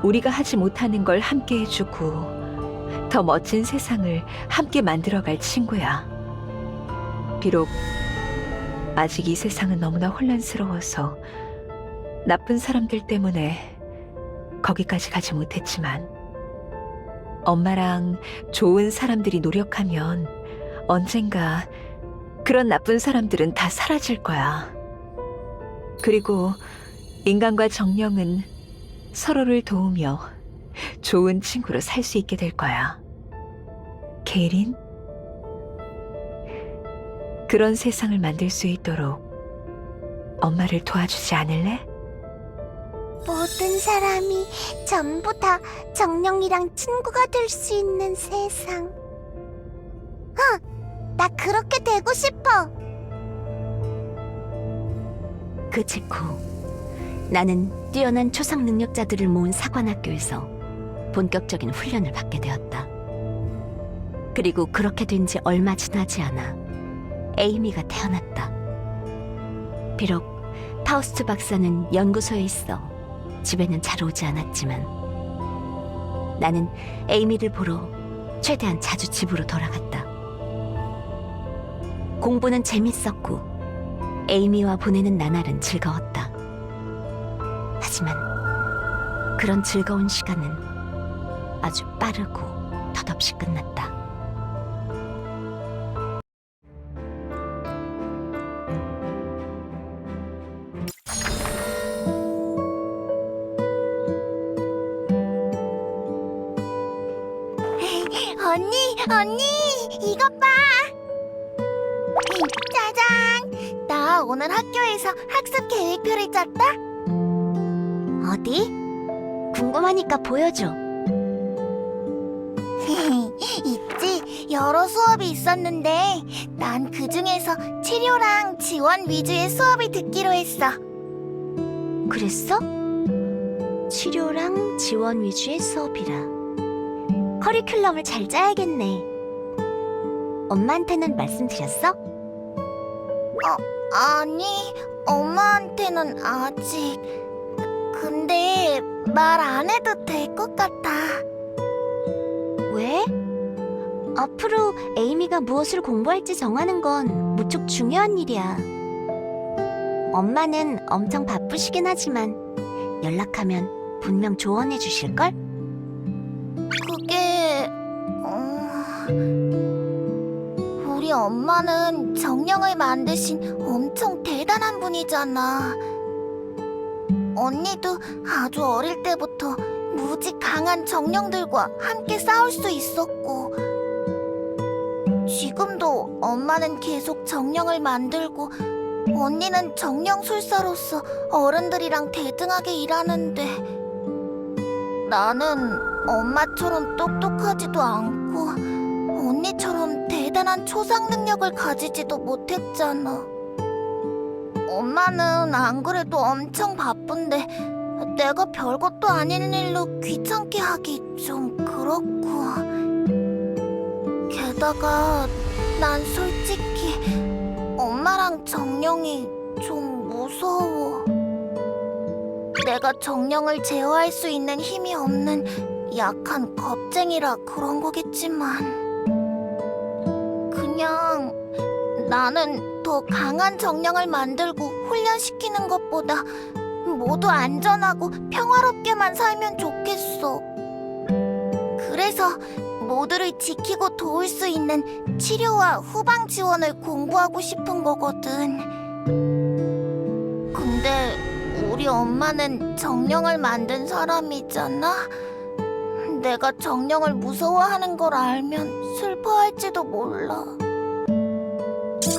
우리가 하지 못하는 걸 함께 해주고 더 멋진 세상을 함께 만들어갈 친구야. 비록 아직 이 세상은 너무나 혼란스러워서 나쁜 사람들 때문에 거기까지 가지 못했지만 엄마랑 좋은 사람들이 노력하면 언젠가 그런 나쁜 사람들은 다 사라질 거야. 그리고 인간과 정령은 서로를 도우며 좋은 친구로 살 수 있게 될 거야. 케이린, 그런 세상을 만들 수 있도록 엄마를 도와주지 않을래? 모든 사람이 전부 다 정령이랑 친구가 될 수 있는 세상. 나 그렇게 되고 싶어. 그 직후 나는 뛰어난 초상 능력자들을 모은 사관학교에서 본격적인 훈련을 받게 되었다. 그리고 그렇게 된 지 얼마 지나지 않아 에이미가 태어났다. 비록 파우스트 박사는 연구소에 있어 집에는 잘 오지 않았지만 나는 에이미를 보러 최대한 자주 집으로 돌아갔다. 공부는 재밌었고 에이미와 보내는 나날은 즐거웠다. 하지만 그런 즐거운 시간은 아주 빠르고 덧없이 끝났다. 언니, 이것 봐! 짜잔! 나 오늘 학교에서 학습 계획표를 짰다? 어디? 궁금하니까 보여줘. 있지, 여러 수업이 있었는데 난 그중에서 치료랑 지원 위주의 수업을 듣기로 했어. 그랬어? 치료랑 지원 위주의 수업이라. 커리큘럼을 잘 짜야겠네. 엄마한테는 말씀드렸어? 아니, 엄마한테는 아직. 근데 말 안 해도 될 것 같아. 왜? 앞으로 에이미가 무엇을 공부할지 정하는 건 무척 중요한 일이야. 엄마는 엄청 바쁘시긴 하지만 연락하면 분명 조언해 주실걸? 그게... 우리 엄마는 정령을 만드신 엄청 대단한 분이잖아. 언니도 아주 어릴 때부터 무지 강한 정령들과 함께 싸울 수 있었고, 지금도 엄마는 계속 정령을 만들고 언니는 정령술사로서 어른들이랑 대등하게 일하는데, 나는 엄마처럼 똑똑하지도 않고 언니처럼 대단한 초상 능력을 가지지도 못했잖아. 엄마는 안 그래도 엄청 바쁜데 내가 별것도 아닌 일로 귀찮게 하기 좀 그렇고. 게다가 난 솔직히 엄마랑 정령이 좀 무서워. 내가 정령을 제어할 수 있는 힘이 없는 약한 겁쟁이라 그런 거겠지만, 그냥 나는 더 강한 정령을 만들고 훈련시키는 것보다 모두 안전하고 평화롭게만 살면 좋겠어. 그래서 모두를 지키고 도울 수 있는 치료와 후방 지원을 공부하고 싶은 거거든. 근데 우리 엄마는 정령을 만든 사람이잖아. 내가 정령을 무서워하는 걸 알면 슬퍼할지도 몰라.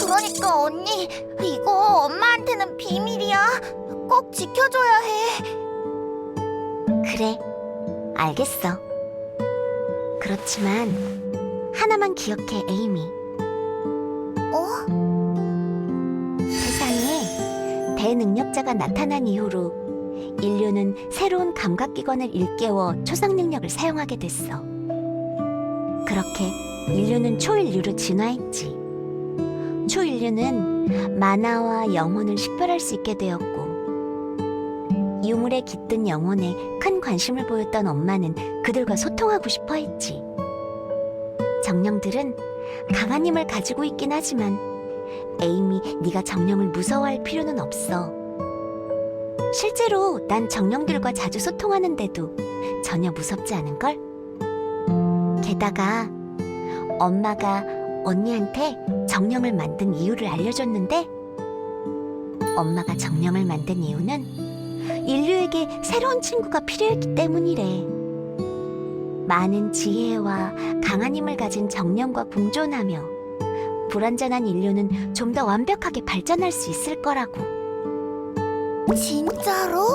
그러니까 언니, 이거 엄마한테는 비밀이야. 꼭 지켜줘야 해. 그래, 알겠어. 그렇지만 하나만 기억해, 에이미. 세상에 대능력자가 나타난 이후로 인류는 새로운 감각기관을 일깨워 초상 능력을 사용하게 됐어. 그렇게 인류는 초인류로 진화했지. 초인류는 만화와 영혼을 식별할 수 있게 되었고, 유물에 깃든 영혼에 큰 관심을 보였던 엄마는 그들과 소통하고 싶어 했지. 정령들은 강한 힘을 가지고 있긴 하지만 에이미, 네가 정령을 무서워할 필요는 없어. 실제로 난 정령들과 자주 소통하는데도 전혀 무섭지 않은걸? 게다가 엄마가 언니한테 정령을 만든 이유를 알려줬는데, 엄마가 정령을 만든 이유는 인류에게 새로운 친구가 필요했기 때문이래. 많은 지혜와 강한 힘을 가진 정령과 공존하며 불완전한 인류는 좀 더 완벽하게 발전할 수 있을 거라고. 진짜로?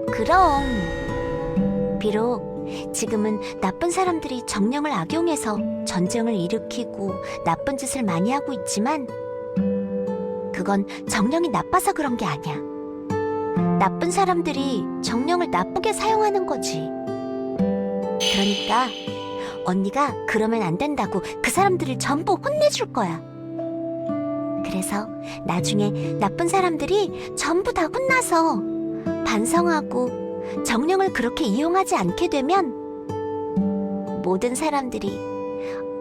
그럼. 비록 지금은 나쁜 사람들이 정령을 악용해서 전쟁을 일으키고 나쁜 짓을 많이 하고 있지만, 그건 정령이 나빠서 그런 게 아니야. 나쁜 사람들이 정령을 나쁘게 사용하는 거지. 그러니까 언니가 그러면 안 된다고 그 사람들을 전부 혼내줄 거야. 그래서 나중에 나쁜 사람들이 전부 다 혼나서 반성하고 정령을 그렇게 이용하지 않게 되면 모든 사람들이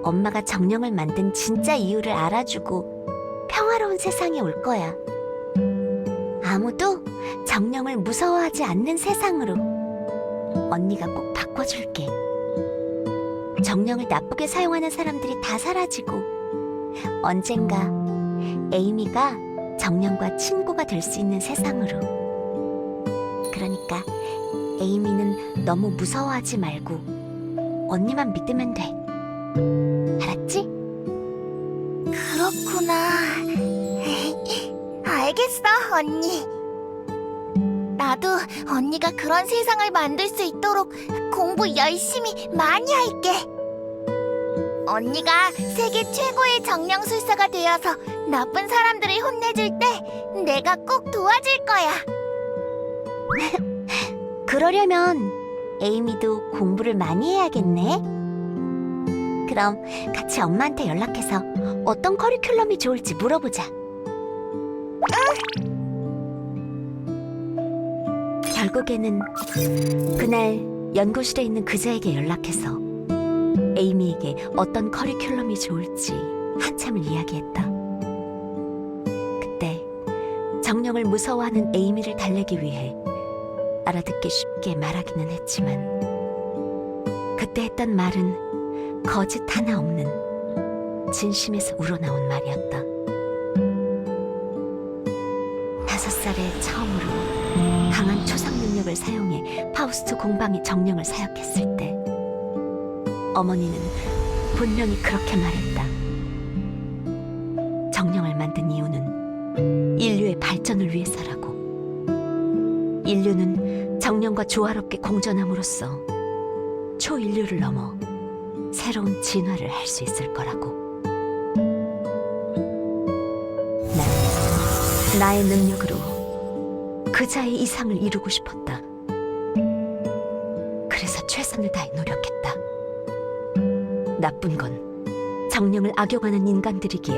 엄마가 정령을 만든 진짜 이유를 알아주고 평화로운 세상이 올 거야. 아무도 정령을 무서워하지 않는 세상으로 언니가 꼭 바꿔줄게. 정령을 나쁘게 사용하는 사람들이 다 사라지고 언젠가 에이미가 정령과 친구가 될 수 있는 세상으로. 그러니까 에이미는 너무 무서워하지 말고 언니만 믿으면 돼. 알았지? 그렇구나. 알겠어, 언니. 나도 언니가 그런 세상을 만들 수 있도록 공부 열심히 많이 할게. 언니가 세계 최고의 정령술사가 되어서 나쁜 사람들을 혼내줄 때 내가 꼭 도와줄 거야. 그러려면 에이미도 공부를 많이 해야겠네. 그럼 같이 엄마한테 연락해서 어떤 커리큘럼이 좋을지 물어보자. 결국에는 그날 연구실에 있는 그자에게 연락해서 에이미에게 어떤 커리큘럼이 좋을지 한참을 이야기했다. 그때 정령을 무서워하는 에이미를 달래기 위해 알아듣기 쉽게 말하기는 했지만 그때 했던 말은 거짓 하나 없는 진심에서 우러나온 말이었다. 5살에 처음으로 강한 초상 능력을 사용해 파우스트 공방이 정령을 사역했을 때 어머니는 분명히 그렇게 말했다. 정령을 만든 이유는 인류의 발전을 위해서라고. 인류는 정령과 조화롭게 공존함으로써 초인류를 넘어 새로운 진화를 할 수 있을 거라고. 난 나의 능력으로 그자의 이상을 이루고 싶었다. 그래서 최선을 다해 노력했다. 나쁜 건 정령을 악용하는 인간들이기에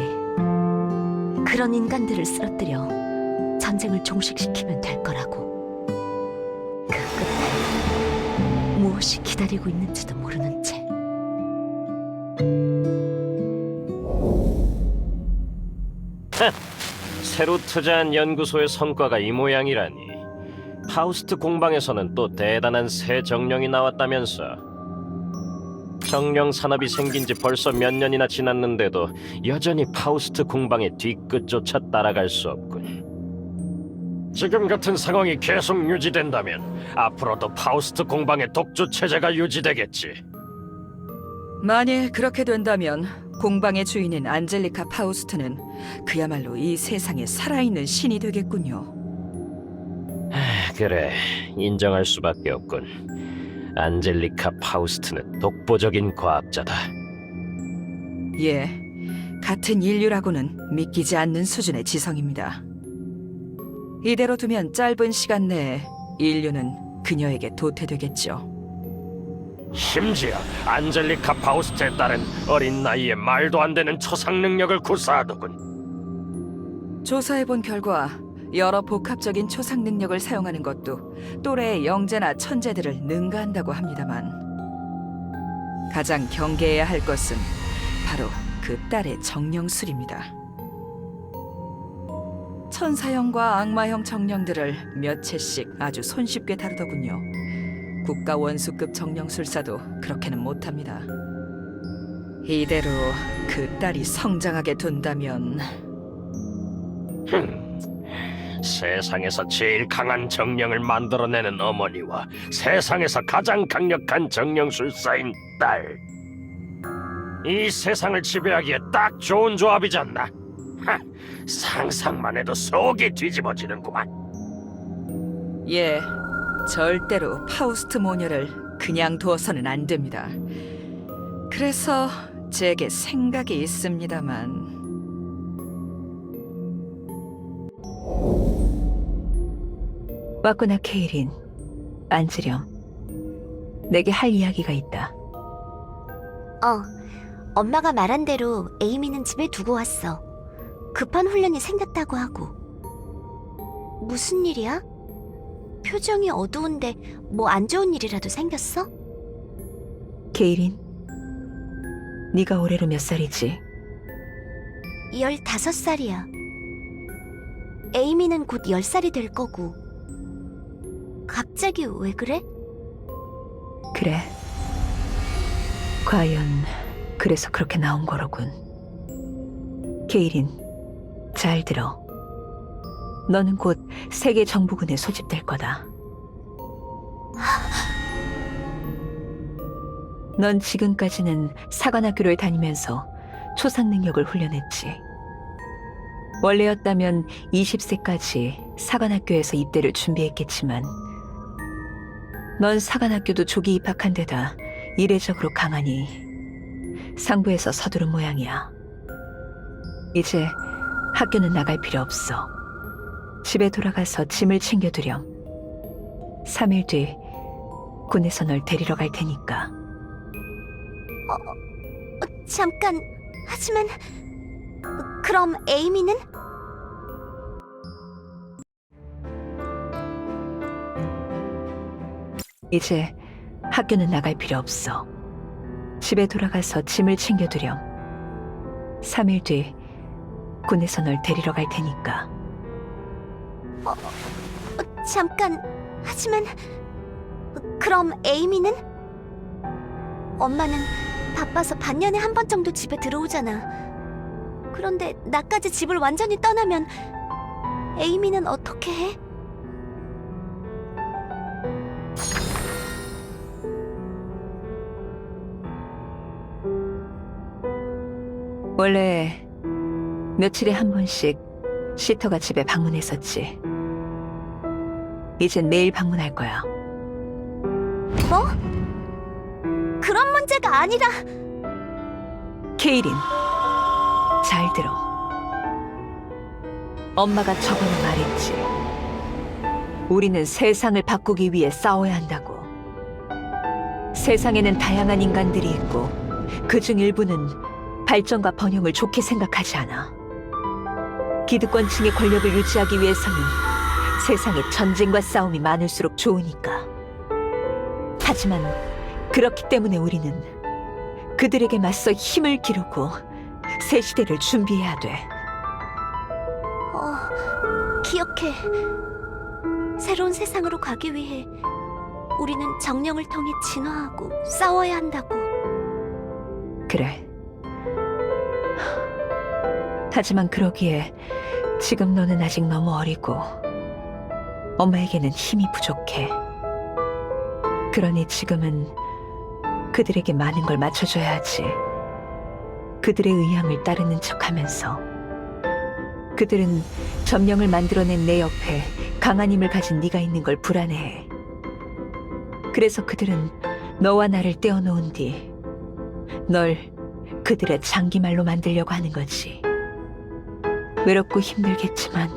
그런 인간들을 쓰러뜨려 전쟁을 종식시키면 될 거라고. 그 끝에 무엇이 기다리고 있는지도 모르는 채. 새로 투자한 연구소의 성과가 이 모양이라니. 파우스트 공방에서는 또 대단한 새 정령이 나왔다면서. 정령 산업이 생긴 지 벌써 몇 년이나 지났는데도 여전히 파우스트 공방의 뒤끝조차 따라갈 수 없군. 지금 같은 상황이 계속 유지된다면 앞으로도 파우스트 공방의 독주 체제가 유지되겠지. 만일 그렇게 된다면 공방의 주인인 안젤리카 파우스트는 그야말로 이 세상에 살아있는 신이 되겠군요. 그래, 인정할 수밖에 없군. 안젤리카 파우스트는 독보적인 과학자다. 예, 같은 인류라고는 믿기지 않는 수준의 지성입니다. 이대로 두면 짧은 시간 내에 인류는 그녀에게 도태되겠죠. 심지어 안젤리카 파우스트에 따른 어린 나이에 말도 안 되는 초상 능력을 구사하더군. 조사해본 결과 여러 복합적인 초상 능력을 사용하는 것도 또래의 영재나 천재들을 능가한다고 합니다만 가장 경계해야 할 것은 바로 그 딸의 정령술입니다. 천사형과 악마형 정령들을 몇 채씩 아주 손쉽게 다루더군요. 국가 원수급 정령술사도 그렇게는 못합니다. 이대로 그 딸이 성장하게 둔다면 세상에서 제일 강한 정령을 만들어내는 어머니와 세상에서 가장 강력한 정령술사인 딸, 이 세상을 지배하기에 딱 좋은 조합이잖나. 상상만 해도 속이 뒤집어지는구만. 예, 절대로 파우스트 모녀를 그냥 두어서는 안 됩니다. 그래서 제게 생각이 있습니다만. 왔구나, 케이린. 앉으렴. 내게 할 이야기가 있다. 엄마가 말한 대로 에이미는 집에 두고 왔어. 급한 훈련이 생겼다고 하고. 무슨 일이야? 표정이 어두운데 뭐 안 좋은 일이라도 생겼어? 게일린, 네가 올해로 몇 살이지? 15살이야. 에이미는 곧 10살이 될 거고. 갑자기 왜 그래? 그래. 과연 그래서 그렇게 나온 거로군. 게일린, 잘 들어. 너는 곧 세계 정부군에 소집될 거다. 넌 지금까지는 사관학교를 다니면서 초상 능력을 훈련했지. 원래였다면 20세까지 사관학교에서 입대를 준비했겠지만 넌 사관학교도 조기 입학한 데다 이례적으로 강하니 상부에서 서두른 모양이야. 이제 학교는 나갈 필요 없어. 집에 돌아가서 짐을 챙겨두렴. 3일 뒤 군에서 널 데리러 갈 테니까. 잠깐, 하지만 그럼 에이미는? 이제 학교는 나갈 필요 없어. 집에 돌아가서 짐을 챙겨두렴. 3일 뒤 군에서 널 데리러 갈 테니까. 잠깐, 하지만 그럼 에이미는? 엄마는 바빠서 반년에 한 번 정도 집에 들어오잖아. 그런데 나까지 집을 완전히 떠나면 에이미는 어떻게 해? 원래 며칠에 한 번씩 시터가 집에 방문했었지. 이젠 매일 방문할 거야. 뭐? 그런 문제가 아니라. 케이린, 잘 들어. 엄마가 저번에 말했지. 우리는 세상을 바꾸기 위해 싸워야 한다고. 세상에는 다양한 인간들이 있고 그중 일부는 발전과 번영을 좋게 생각하지 않아. 기득권층의 권력을 유지하기 위해서는 세상에 전쟁과 싸움이 많을수록 좋으니까. 하지만 그렇기 때문에 우리는 그들에게 맞서 힘을 기르고 새 시대를 준비해야 돼. 기억해. 새로운 세상으로 가기 위해 우리는 정령을 통해 진화하고 싸워야 한다고. 그래. 하지만 그러기에 지금 너는 아직 너무 어리고 엄마에게는 힘이 부족해. 그러니 지금은 그들에게 많은 걸 맞춰줘야 하지. 그들의 의향을 따르는 척하면서. 그들은 점령을 만들어낸 내 옆에 강한 힘을 가진 네가 있는 걸 불안해해. 그래서 그들은 너와 나를 떼어놓은 뒤 널 그들의 장기말로 만들려고 하는 거지. 외롭고 힘들겠지만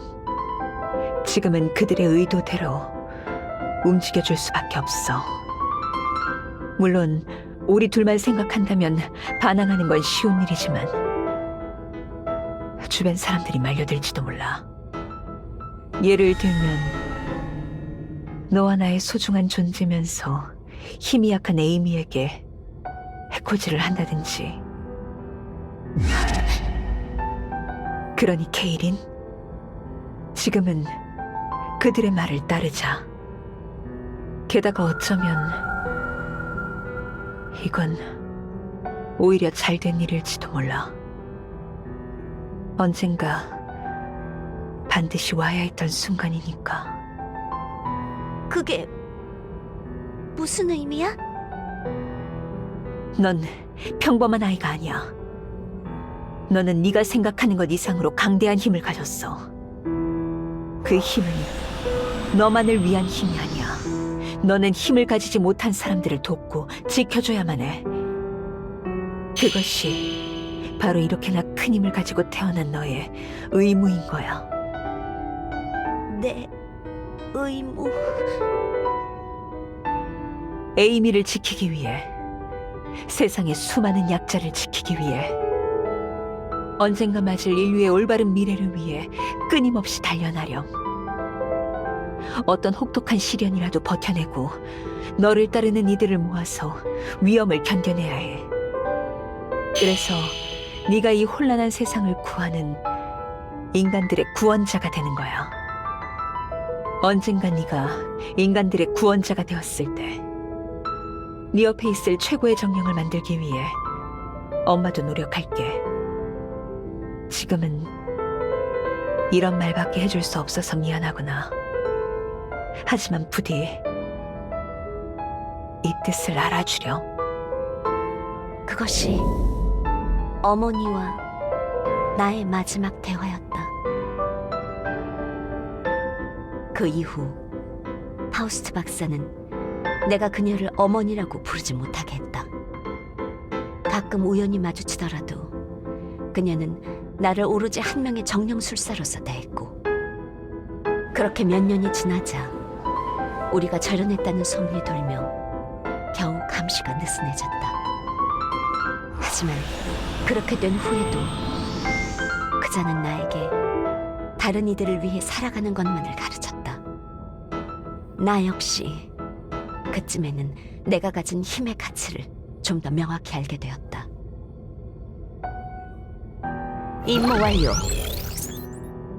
지금은 그들의 의도대로 움직여줄 수밖에 없어. 물론 우리 둘만 생각한다면 반항하는 건 쉬운 일이지만 주변 사람들이 말려들지도 몰라. 예를 들면 너와 나의 소중한 존재면서 힘이 약한 에이미에게 해코지를 한다든지. 그러니 케이린, 지금은 그들의 말을 따르자. 게다가 어쩌면 이건 오히려 잘된 일일지도 몰라. 언젠가 반드시 와야 했던 순간이니까. 그게 무슨 의미야? 넌 평범한 아이가 아니야. 너는 네가 생각하는 것 이상으로 강대한 힘을 가졌어. 그 힘은 너만을 위한 힘이 아니야. 너는 힘을 가지지 못한 사람들을 돕고 지켜줘야만 해. 그것이 바로 이렇게나 큰 힘을 가지고 태어난 너의 의무인 거야. 내 의무. 에이미를 지키기 위해 세상의 수많은 약자를 지키기 위해, 언젠가 맞을 인류의 올바른 미래를 위해 끊임없이 달려나렴. 어떤 혹독한 시련이라도 버텨내고 너를 따르는 이들을 모아서 위험을 견뎌내야 해. 그래서 네가 이 혼란한 세상을 구하는 인간들의 구원자가 되는 거야. 언젠가 네가 인간들의 구원자가 되었을 때, 네 옆에 있을 최고의 정령을 만들기 위해 엄마도 노력할게. 지금은 이런 말밖에 해줄 수 없어서 미안하구나. 하지만 부디 이 뜻을 알아주렴. 그것이 어머니와 나의 마지막 대화였다. 그 이후 파우스트 박사는 내가 그녀를 어머니라고 부르지 못하게 했다. 가끔 우연히 마주치더라도 그녀는 나를 오로지 한 명의 정령술사로서 대했고, 그렇게 몇 년이 지나자 우리가 절연했다는 소문이 돌며 겨우 감시가 느슨해졌다. 하지만 그렇게 된 후에도 그자는 나에게 다른 이들을 위해 살아가는 것만을 가르쳤다. 나 역시 그쯤에는 내가 가진 힘의 가치를 좀 더 명확히 알게 되었다. 임무 완료.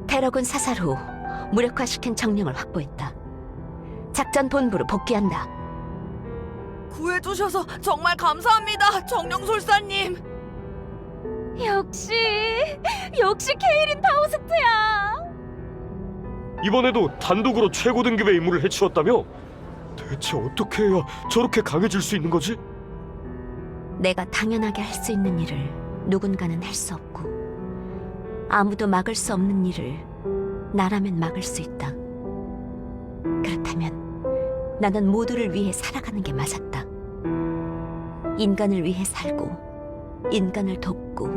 테러군 사살 후 무력화시킨 정령을 확보했다. 작전 본부로 복귀한다. 구해주셔서 정말 감사합니다, 정령술사님. 역시 케이린 파우스트야. 이번에도 단독으로 최고 등급의 임무를 해치웠다며? 대체 어떻게 해야 저렇게 강해질 수 있는 거지? 내가 당연하게 할 수 있는 일을 누군가는 할 수 없고, 아무도 막을 수 없는 일을 나라면 막을 수 있다. 그렇다면 나는 모두를 위해 살아가는 게 맞았다. 인간을 위해 살고, 인간을 돕고,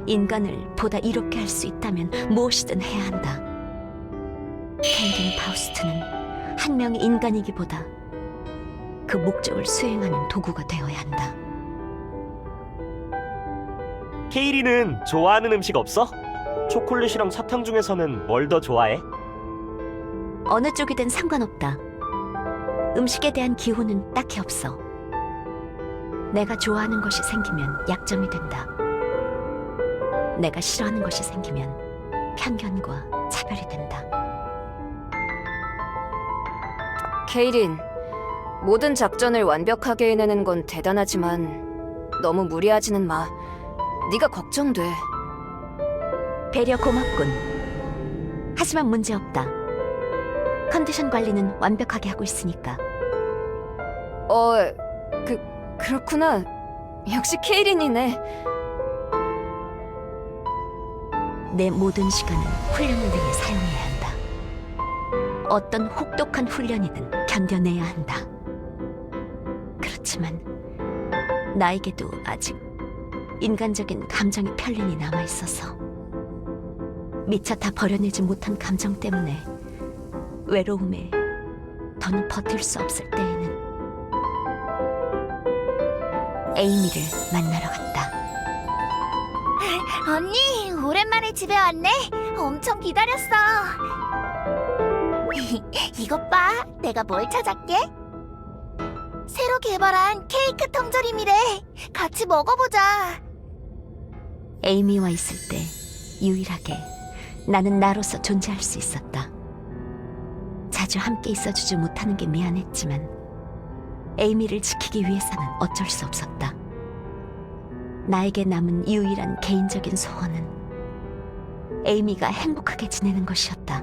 인간을 보다 이롭게 할 수 있다면 무엇이든 해야 한다. 케이린 파우스트는 한 명의 인간이기보다 그 목적을 수행하는 도구가 되어야 한다. 케이리는 좋아하는 음식 없어? 초콜릿이랑 사탕 중에서는 뭘 더 좋아해? 어느 쪽이든 상관없다. 음식에 대한 기호는 딱히 없어. 내가 좋아하는 것이 생기면 약점이 된다. 내가 싫어하는 것이 생기면 편견과 차별이 된다. 케이린, 모든 작전을 완벽하게 해내는 건 대단하지만 너무 무리하지는 마. 네가 걱정돼. 배려 고맙군. 하지만 문제없다. 컨디션 관리는 완벽하게 하고 있으니까. 그렇구나. 역시 케이린이네. 내 모든 시간은 훈련을 위해 사용해야 한다. 어떤 혹독한 훈련이든 견뎌내야 한다. 그렇지만 나에게도 아직 인간적인 감정의 편린이 남아있어서, 미처 다 버려내지 못한 감정 때문에 외로움에 더는 버틸 수 없을 때에는 에이미를 만나러 갔다. 언니, 오랜만에 집에 왔네. 엄청 기다렸어. 이것 봐, 내가 뭘 찾았게? 새로 개발한 케이크 통조림이래. 같이 먹어보자. 에이미와 있을 때 유일하게 나는 나로서 존재할 수 있었다. 자주 함께 있어주지 못하는 게 미안했지만 에이미를 지키기 위해서는 어쩔 수 없었다. 나에게 남은 유일한 개인적인 소원은 에이미가 행복하게 지내는 것이었다.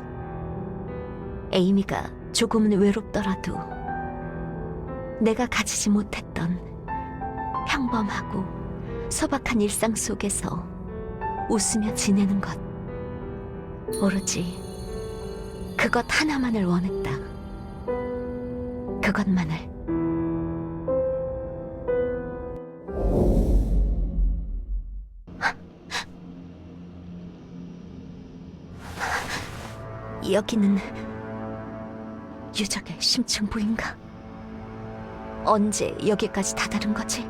에이미가 조금은 외롭더라도 내가 가지지 못했던 평범하고 소박한 일상 속에서 웃으며 지내는 것, 오로지 그것 하나만을 원했다. 그것만을. 여기는 유적의 심층부인가? 언제 여기까지 다다른 거지?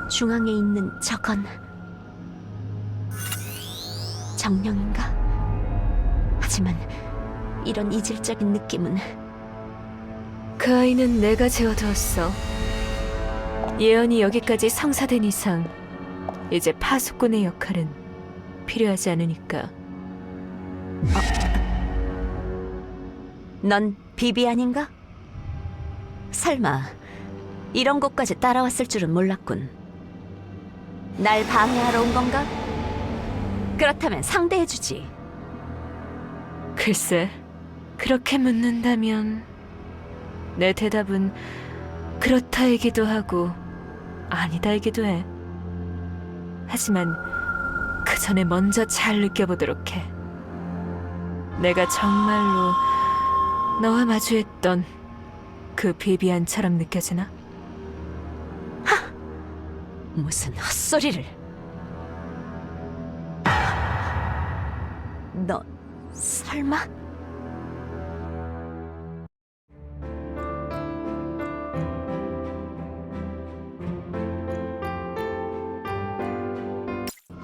중앙에 있는 저건 정령인가? 하지만 이런 이질적인 느낌은 그 아이는 내가 재워두었어. 예언이 여기까지 성사된 이상 이제 파수꾼의 역할은 필요하지 않으니까. 넌 비비안인가? 설마 이런 곳까지 따라왔을 줄은 몰랐군. 날 방해하러 온 건가? 그렇다면 상대해주지. 글쎄, 그렇게 묻는다면 내 대답은 그렇다이기도 하고 아니다이기도 해. 하지만 그 전에 먼저 잘 느껴보도록 해. 내가 정말로 너와 마주했던 그 비비안처럼 느껴지나? 무슨 헛소리를. 너 설마?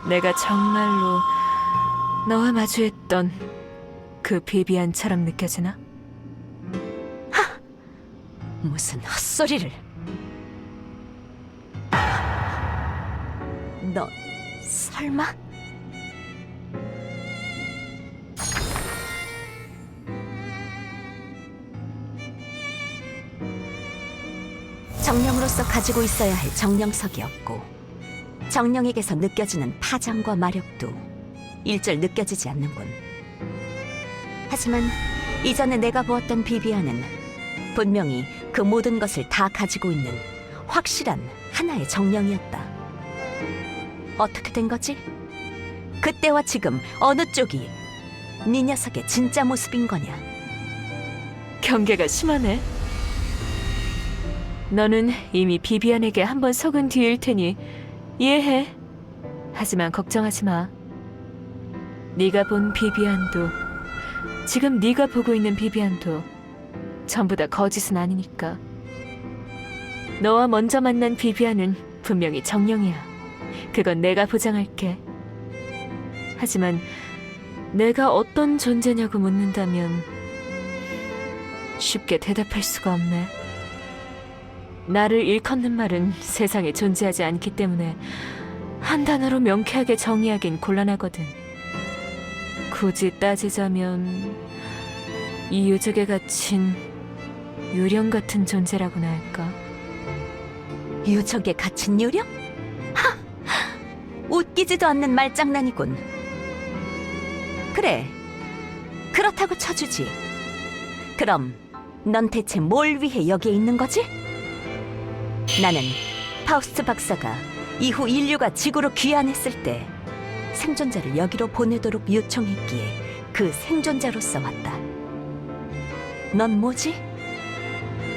내가 정말로 너와 마주했던 그 비비안처럼 느껴지나? 무슨 헛소리를. 너 설마? 정령으로서 가지고 있어야 할 정령석이 없고 정령에게서 느껴지는 파장과 마력도 일절 느껴지지 않는군. 하지만 이전에 내가 보았던 비비안은 분명히 그 모든 것을 다 가지고 있는 확실한 하나의 정령이었다. 어떻게 된 거지? 그때와 지금 어느 쪽이 네 녀석의 진짜 모습인 거냐? 경계가 심하네. 너는 이미 비비안에게 한 번 속은 뒤일 테니 이해해. 하지만 걱정하지 마. 네가 본 비비안도 지금 네가 보고 있는 비비안도 전부 다 거짓은 아니니까. 너와 먼저 만난 비비안은 분명히 정령이야. 그건 내가 보장할게. 하지만 내가 어떤 존재냐고 묻는다면 쉽게 대답할 수가 없네. 나를 일컫는 말은 세상에 존재하지 않기 때문에 한 단어로 명쾌하게 정의하긴 곤란하거든. 굳이 따지자면 이 유적에 갇힌 유령 같은 존재라고나 할까? 유적에 갇힌 유령? 하! 웃기지도 않는 말장난이군. 그래, 그렇다고 쳐주지. 그럼 넌 대체 뭘 위해 여기에 있는 거지? 나는 파우스트 박사가 이후 인류가 지구로 귀환했을 때 생존자를 여기로 보내도록 요청했기에 그 생존자로서 왔다. 넌 뭐지?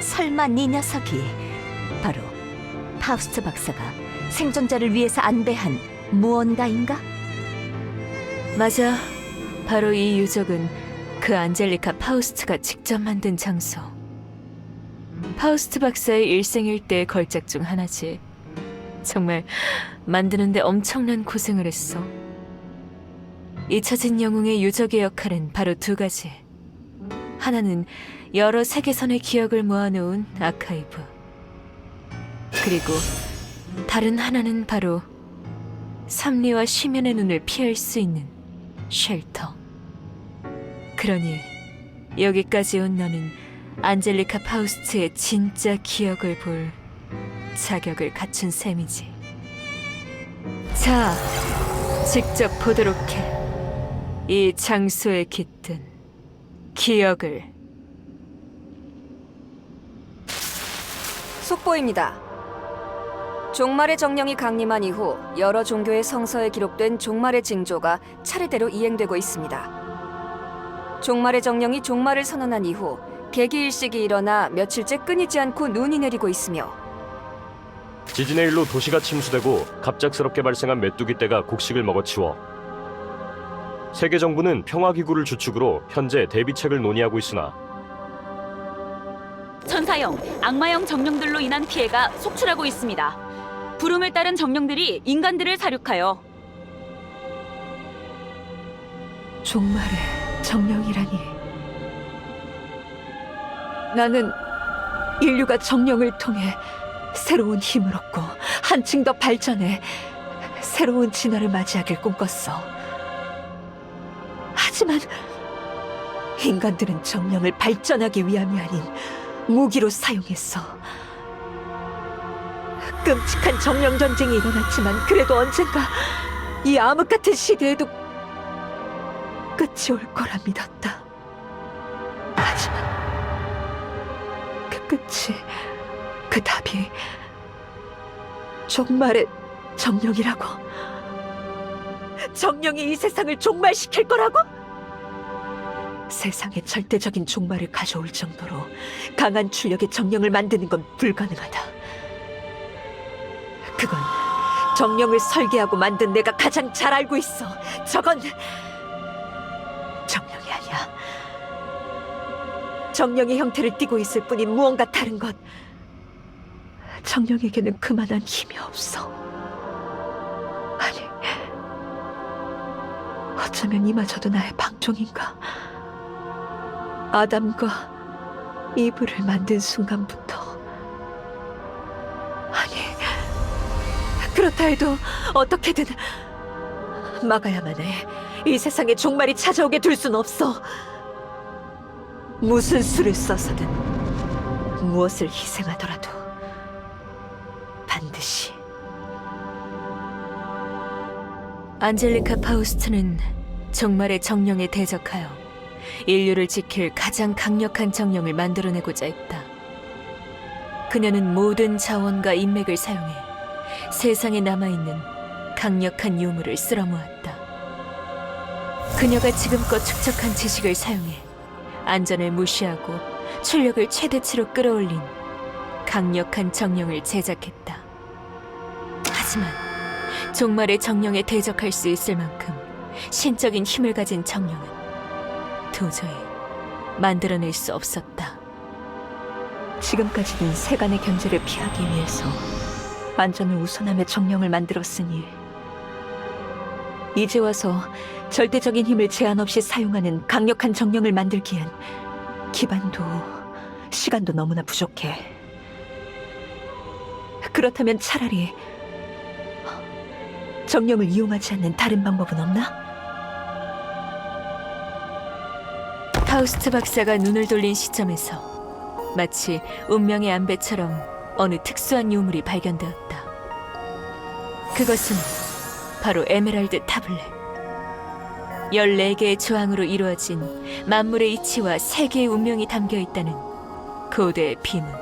설마 네 녀석이 바로 파우스트 박사가 생존자를 위해서 안배한 무언가인가? 맞아. 바로 이 유적은 그 안젤리카 파우스트가 직접 만든 장소. 파우스트 박사의 일생일대의 걸작 중 하나지. 정말 만드는데 엄청난 고생을 했어. 잊혀진 영웅의 유적의 역할은 바로 두 가지. 하나는 여러 세계선의 기억을 모아놓은 아카이브. 그리고 다른 하나는 바로 삼리와 쉬면의 눈을 피할 수 있는 쉘터. 그러니 여기까지 온 너는 안젤리카 파우스트의 진짜 기억을 볼 자격을 갖춘 셈이지. 자, 직접 보도록 해. 이 장소에 깃든 기억을. 속보입니다. 종말의 정령이 강림한 이후 여러 종교의 성서에 기록된 종말의 징조가 차례대로 이행되고 있습니다. 종말의 정령이 종말을 선언한 이후 개기일식이 일어나 며칠째 끊이지 않고 눈이 내리고 있으며 지진의 일로 도시가 침수되고 갑작스럽게 발생한 메뚜기 떼가 곡식을 먹어치워 세계 정부는 평화기구를 주축으로 현재 대비책을 논의하고 있으나 천사형, 악마형 정령들로 인한 피해가 속출하고 있습니다. 부름을 따른 정령들이 인간들을 사륙하여 종말의 정령이라니. 나는 인류가 정령을 통해 새로운 힘을 얻고 한층 더 발전해 새로운 진화를 맞이하길 꿈꿨어. 하지만 인간들은 정령을 발전하기 위함이 아닌 무기로 사용했어. 끔찍한 정령 전쟁이 일어났지만 그래도 언젠가 이 암흑 같은 시대에도 끝이 올 거라 믿었다. 하지만 그 끝이, 그 답이 종말의 정령이라고? 정령이 이 세상을 종말시킬 거라고? 세상에 절대적인 종말을 가져올 정도로 강한 출력의 정령을 만드는 건 불가능하다. 그건 정령을 설계하고 만든 내가 가장 잘 알고 있어. 저건 정령이 아니야. 정령의 형태를 띠고 있을 뿐인 무언가 다른 것. 정령에게는 그만한 힘이 없어. 아니, 어쩌면 이마저도 나의 방종인가? 아담과 이브를 만든 순간부터. 아니, 그렇다 해도 어떻게든 막아야만 해. 이 세상에 종말이 찾아오게 둘 순 없어. 무슨 수를 써서든 무엇을 희생하더라도 반드시. 안젤리카 파우스트는 종말의 정령에 대적하여 인류를 지킬 가장 강력한 정령을 만들어내고자 했다. 그녀는 모든 자원과 인맥을 사용해 세상에 남아있는 강력한 유물을 쓸어모았다. 그녀가 지금껏 축적한 지식을 사용해 안전을 무시하고 출력을 최대치로 끌어올린 강력한 정령을 제작했다. 하지만 종말의 정령에 대적할 수 있을 만큼 신적인 힘을 가진 정령은 도저히 만들어낼 수 없었다. 지금까지는 세간의 견제를 피하기 위해서 안전을 우선하며 정령을 만들었으니 이제 와서 절대적인 힘을 제한 없이 사용하는 강력한 정령을 만들기엔 기반도 시간도 너무나 부족해. 그렇다면 차라리 정령을 이용하지 않는 다른 방법은 없나? 파우스트 박사가 눈을 돌린 시점에서 마치 운명의 안배처럼 어느 특수한 유물이 발견되었다. 그것은 바로 에메랄드 타블렛. 14개의 조항으로 이루어진 만물의 이치와 세계의 운명이 담겨있다는 고대의 비문.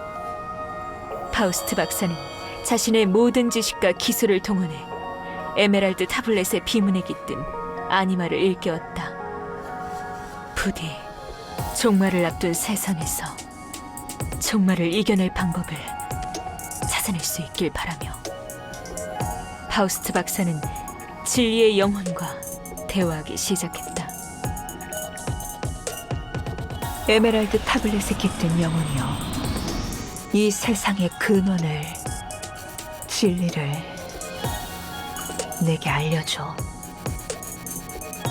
파우스트 박사는 자신의 모든 지식과 기술을 동원해 에메랄드 타블렛의 비문에 깃든 아니마를 일깨웠다. 부디 종말을 앞둔 세상에서 종말을 이겨낼 방법을 찾아낼 수 있길 바라며 파우스트 박사는 진리의 영혼과 대화하기 시작했다. 에메랄드 타블렛에 깃든 영혼이여, 이 세상의 근원을, 진리를 내게 알려줘.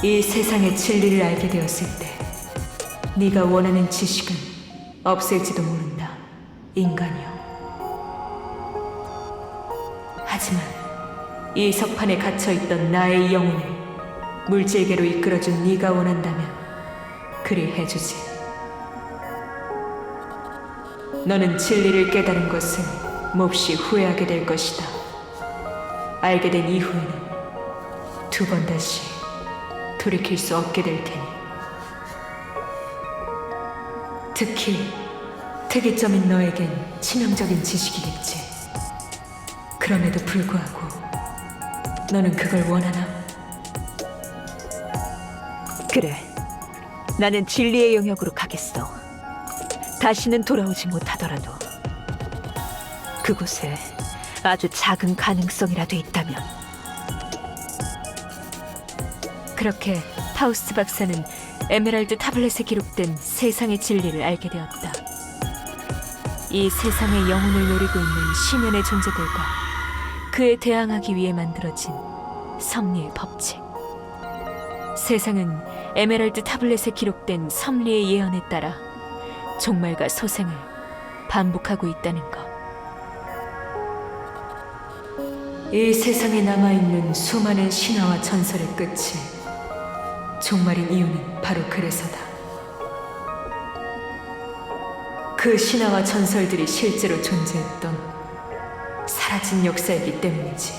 이 세상의 진리를 알게 되었을 때 네가 원하는 지식은 없을지도 모른다, 인간이여. 하지만 이 석판에 갇혀있던 나의 영혼을 물질계로 이끌어준 네가 원한다면 그리 해주지. 너는 진리를 깨달은 것을 몹시 후회하게 될 것이다. 알게 된 이후에는 두 번 다시 돌이킬 수 없게 될 테니. 특히 특이점인 너에겐 치명적인 지식이겠지. 그럼에도 불구하고 너는 그걸 원하나? 그래, 나는 진리의 영역으로 가겠어. 다시는 돌아오지 못하더라도 그곳에 아주 작은 가능성이라도 있다면. 그렇게 파우스트 박사는 에메랄드 타블렛에 기록된 세상의 진리를 알게 되었다. 이 세상의 영혼을 노리고 있는 시면의 존재들과 그에 대항하기 위해 만들어진 섭리의 법칙. 세상은 에메랄드 타블렛에 기록된 섭리의 예언에 따라 종말과 소생을 반복하고 있다는 것. 이 세상에 남아있는 수많은 신화와 전설의 끝이 종말인 이유는 바로 그래서다. 그 신화와 전설들이 실제로 존재했던 사라진 역사이기 때문이지.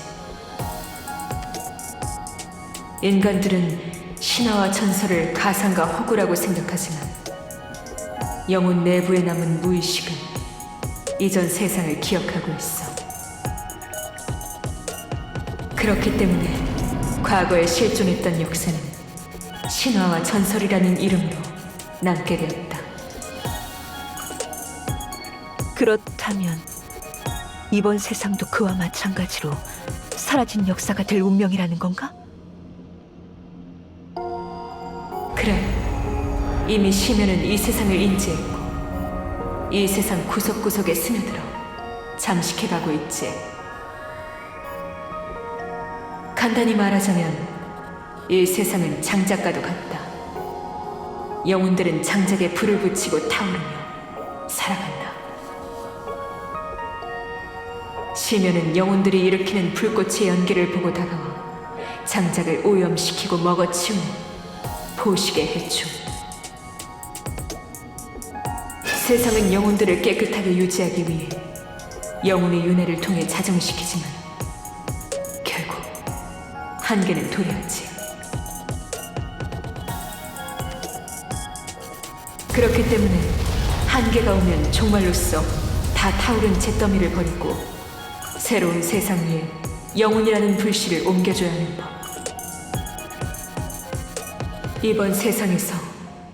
인간들은 신화와 전설을 가상과 허구라고 생각하지만 영혼 내부에 남은 무의식은 이전 세상을 기억하고 있어. 그렇기 때문에 과거에 실존했던 역사는 신화와 전설이라는 이름으로 남게 되었다. 그렇다면 이번 세상도 그와 마찬가지로 사라진 역사가 될 운명이라는 건가? 그래, 이미 시면은 이 세상을 인지했고 이 세상 구석구석에 스며들어 잠식해가고 있지. 간단히 말하자면 이 세상은 장작과도 같다. 영혼들은 장작에 불을 붙이고 타오르며 살아간다. 시면은 영혼들이 일으키는 불꽃의 연기를 보고 다가와 장작을 오염시키고 먹어치우는 포식의 해충. 세상은 영혼들을 깨끗하게 유지하기 위해 영혼의 윤회를 통해 자정시키지만 결국 한계는 도래하지. 그렇기 때문에 한계가 오면 종말로써 다 타오른 잿더미를 버리고 새로운 세상 위에 영혼이라는 불씨를 옮겨줘야 하는 법. 이번 세상에서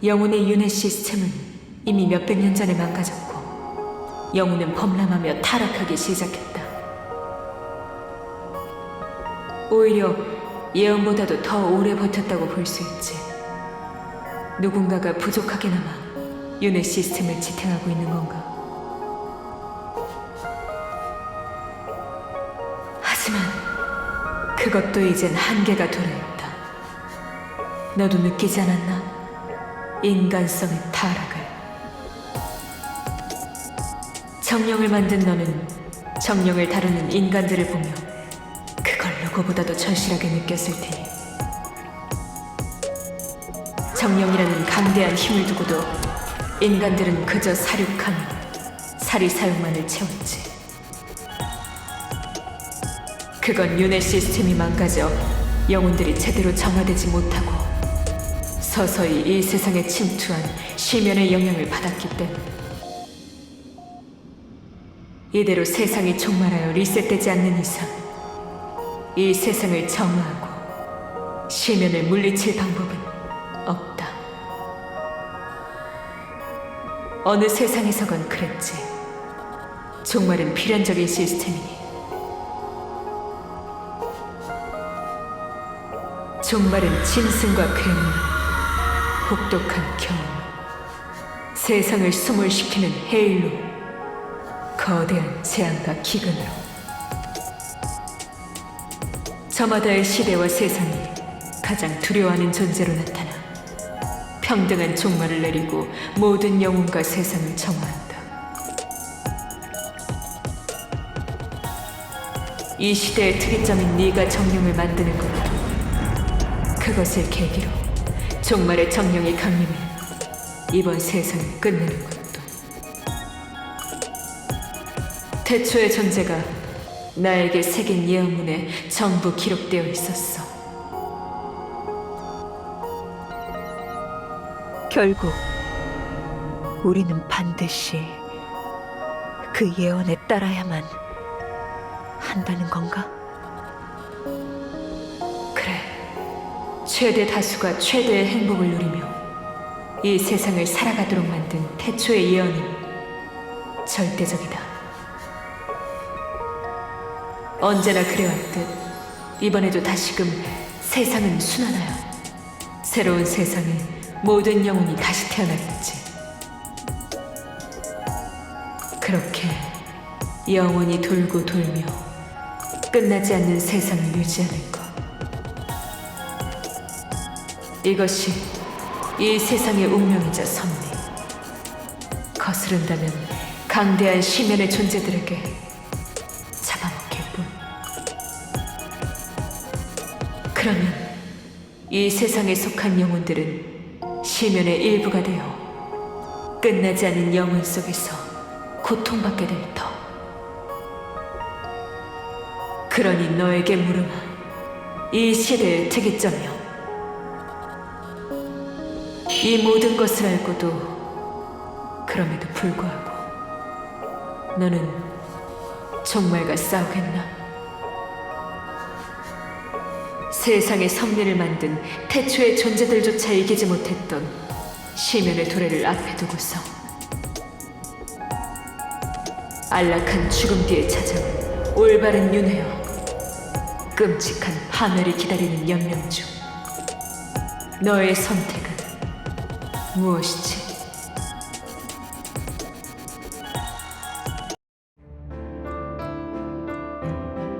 영혼의 윤회 시스템은 이미 몇백 년 전에 망가졌고 영혼은 범람하며 타락하기 시작했다. 오히려 예언보다도 더 오래 버텼다고 볼 수 있지. 누군가가 부족하게 남아 윤회 시스템을 지탱하고 있는 건가? 하지만 그것도 이젠 한계가 도래했다. 너도 느끼지 않았나? 인간성의 타락을. 정령을 만든 너는 정령을 다루는 인간들을 보며 그걸 누구보다도 절실하게 느꼈을 테니 정령이라는 강대한 힘을 두고도 인간들은 그저 사륙하며 사리 사욕만을 채웠지. 그건 윤회 시스템이 망가져 영혼들이 제대로 정화되지 못하고 서서히 이 세상에 침투한 시면의 영향을 받았기 때문. 이대로 세상이 종말하여 리셋되지 않는 이상 이 세상을 정화하고 시면을 물리칠 방법은 없다. 어느 세상에서건 그랬지. 종말은 필연적인 시스템이니. 종말은 짐승과 괴물, 혹독한 경험, 세상을 수몰시키는 해일로, 거대한 재앙과 기근으로. 저마다의 시대와 세상이 가장 두려워하는 존재로 나타나 평등한 종말을 내리고 모든 영혼과 세상을 정화한다. 이 시대의 특이점인 네가 정령을 만드는 것도, 그것을 계기로 종말의 정령이 강림해 이번 세상을 끝내는 것도. 태초의 존재가 나에게 새긴 예언문에 전부 기록되어 있었어. 결국 우리는 반드시 그 예언에 따라야만 한다는 건가? 그래, 최대 다수가 최대의 행복을 누리며 이 세상을 살아가도록 만든 태초의 예언은 절대적이다. 언제나 그래왔듯 이번에도 다시금 세상은 순환하여 새로운 세상에 모든 영혼이 다시 태어나겠지. 그렇게 영원히 돌고 돌며 끝나지 않는 세상을 유지하는 것. 이것이 이 세상의 운명이자 섭리. 거스른다면 강대한 심연의 존재들에게 잡아먹힐 뿐. 그러면 이 세상에 속한 영혼들은 심연의 일부가 되어 끝나지 않은 영혼 속에서 고통받게 될 터. 그러니 너에게 물음아, 이 시대의 특이점이여. 이 모든 것을 알고도 그럼에도 불구하고 너는 종말과 싸우겠나? 세상의 섭리를 만든 태초의 존재들조차 이기지 못했던 심연의 도래를 앞에 두고서 안락한 죽음 뒤에 찾아온 올바른 윤회여, 끔찍한 파멸이 기다리는 연명 중 너의 선택은 무엇이지?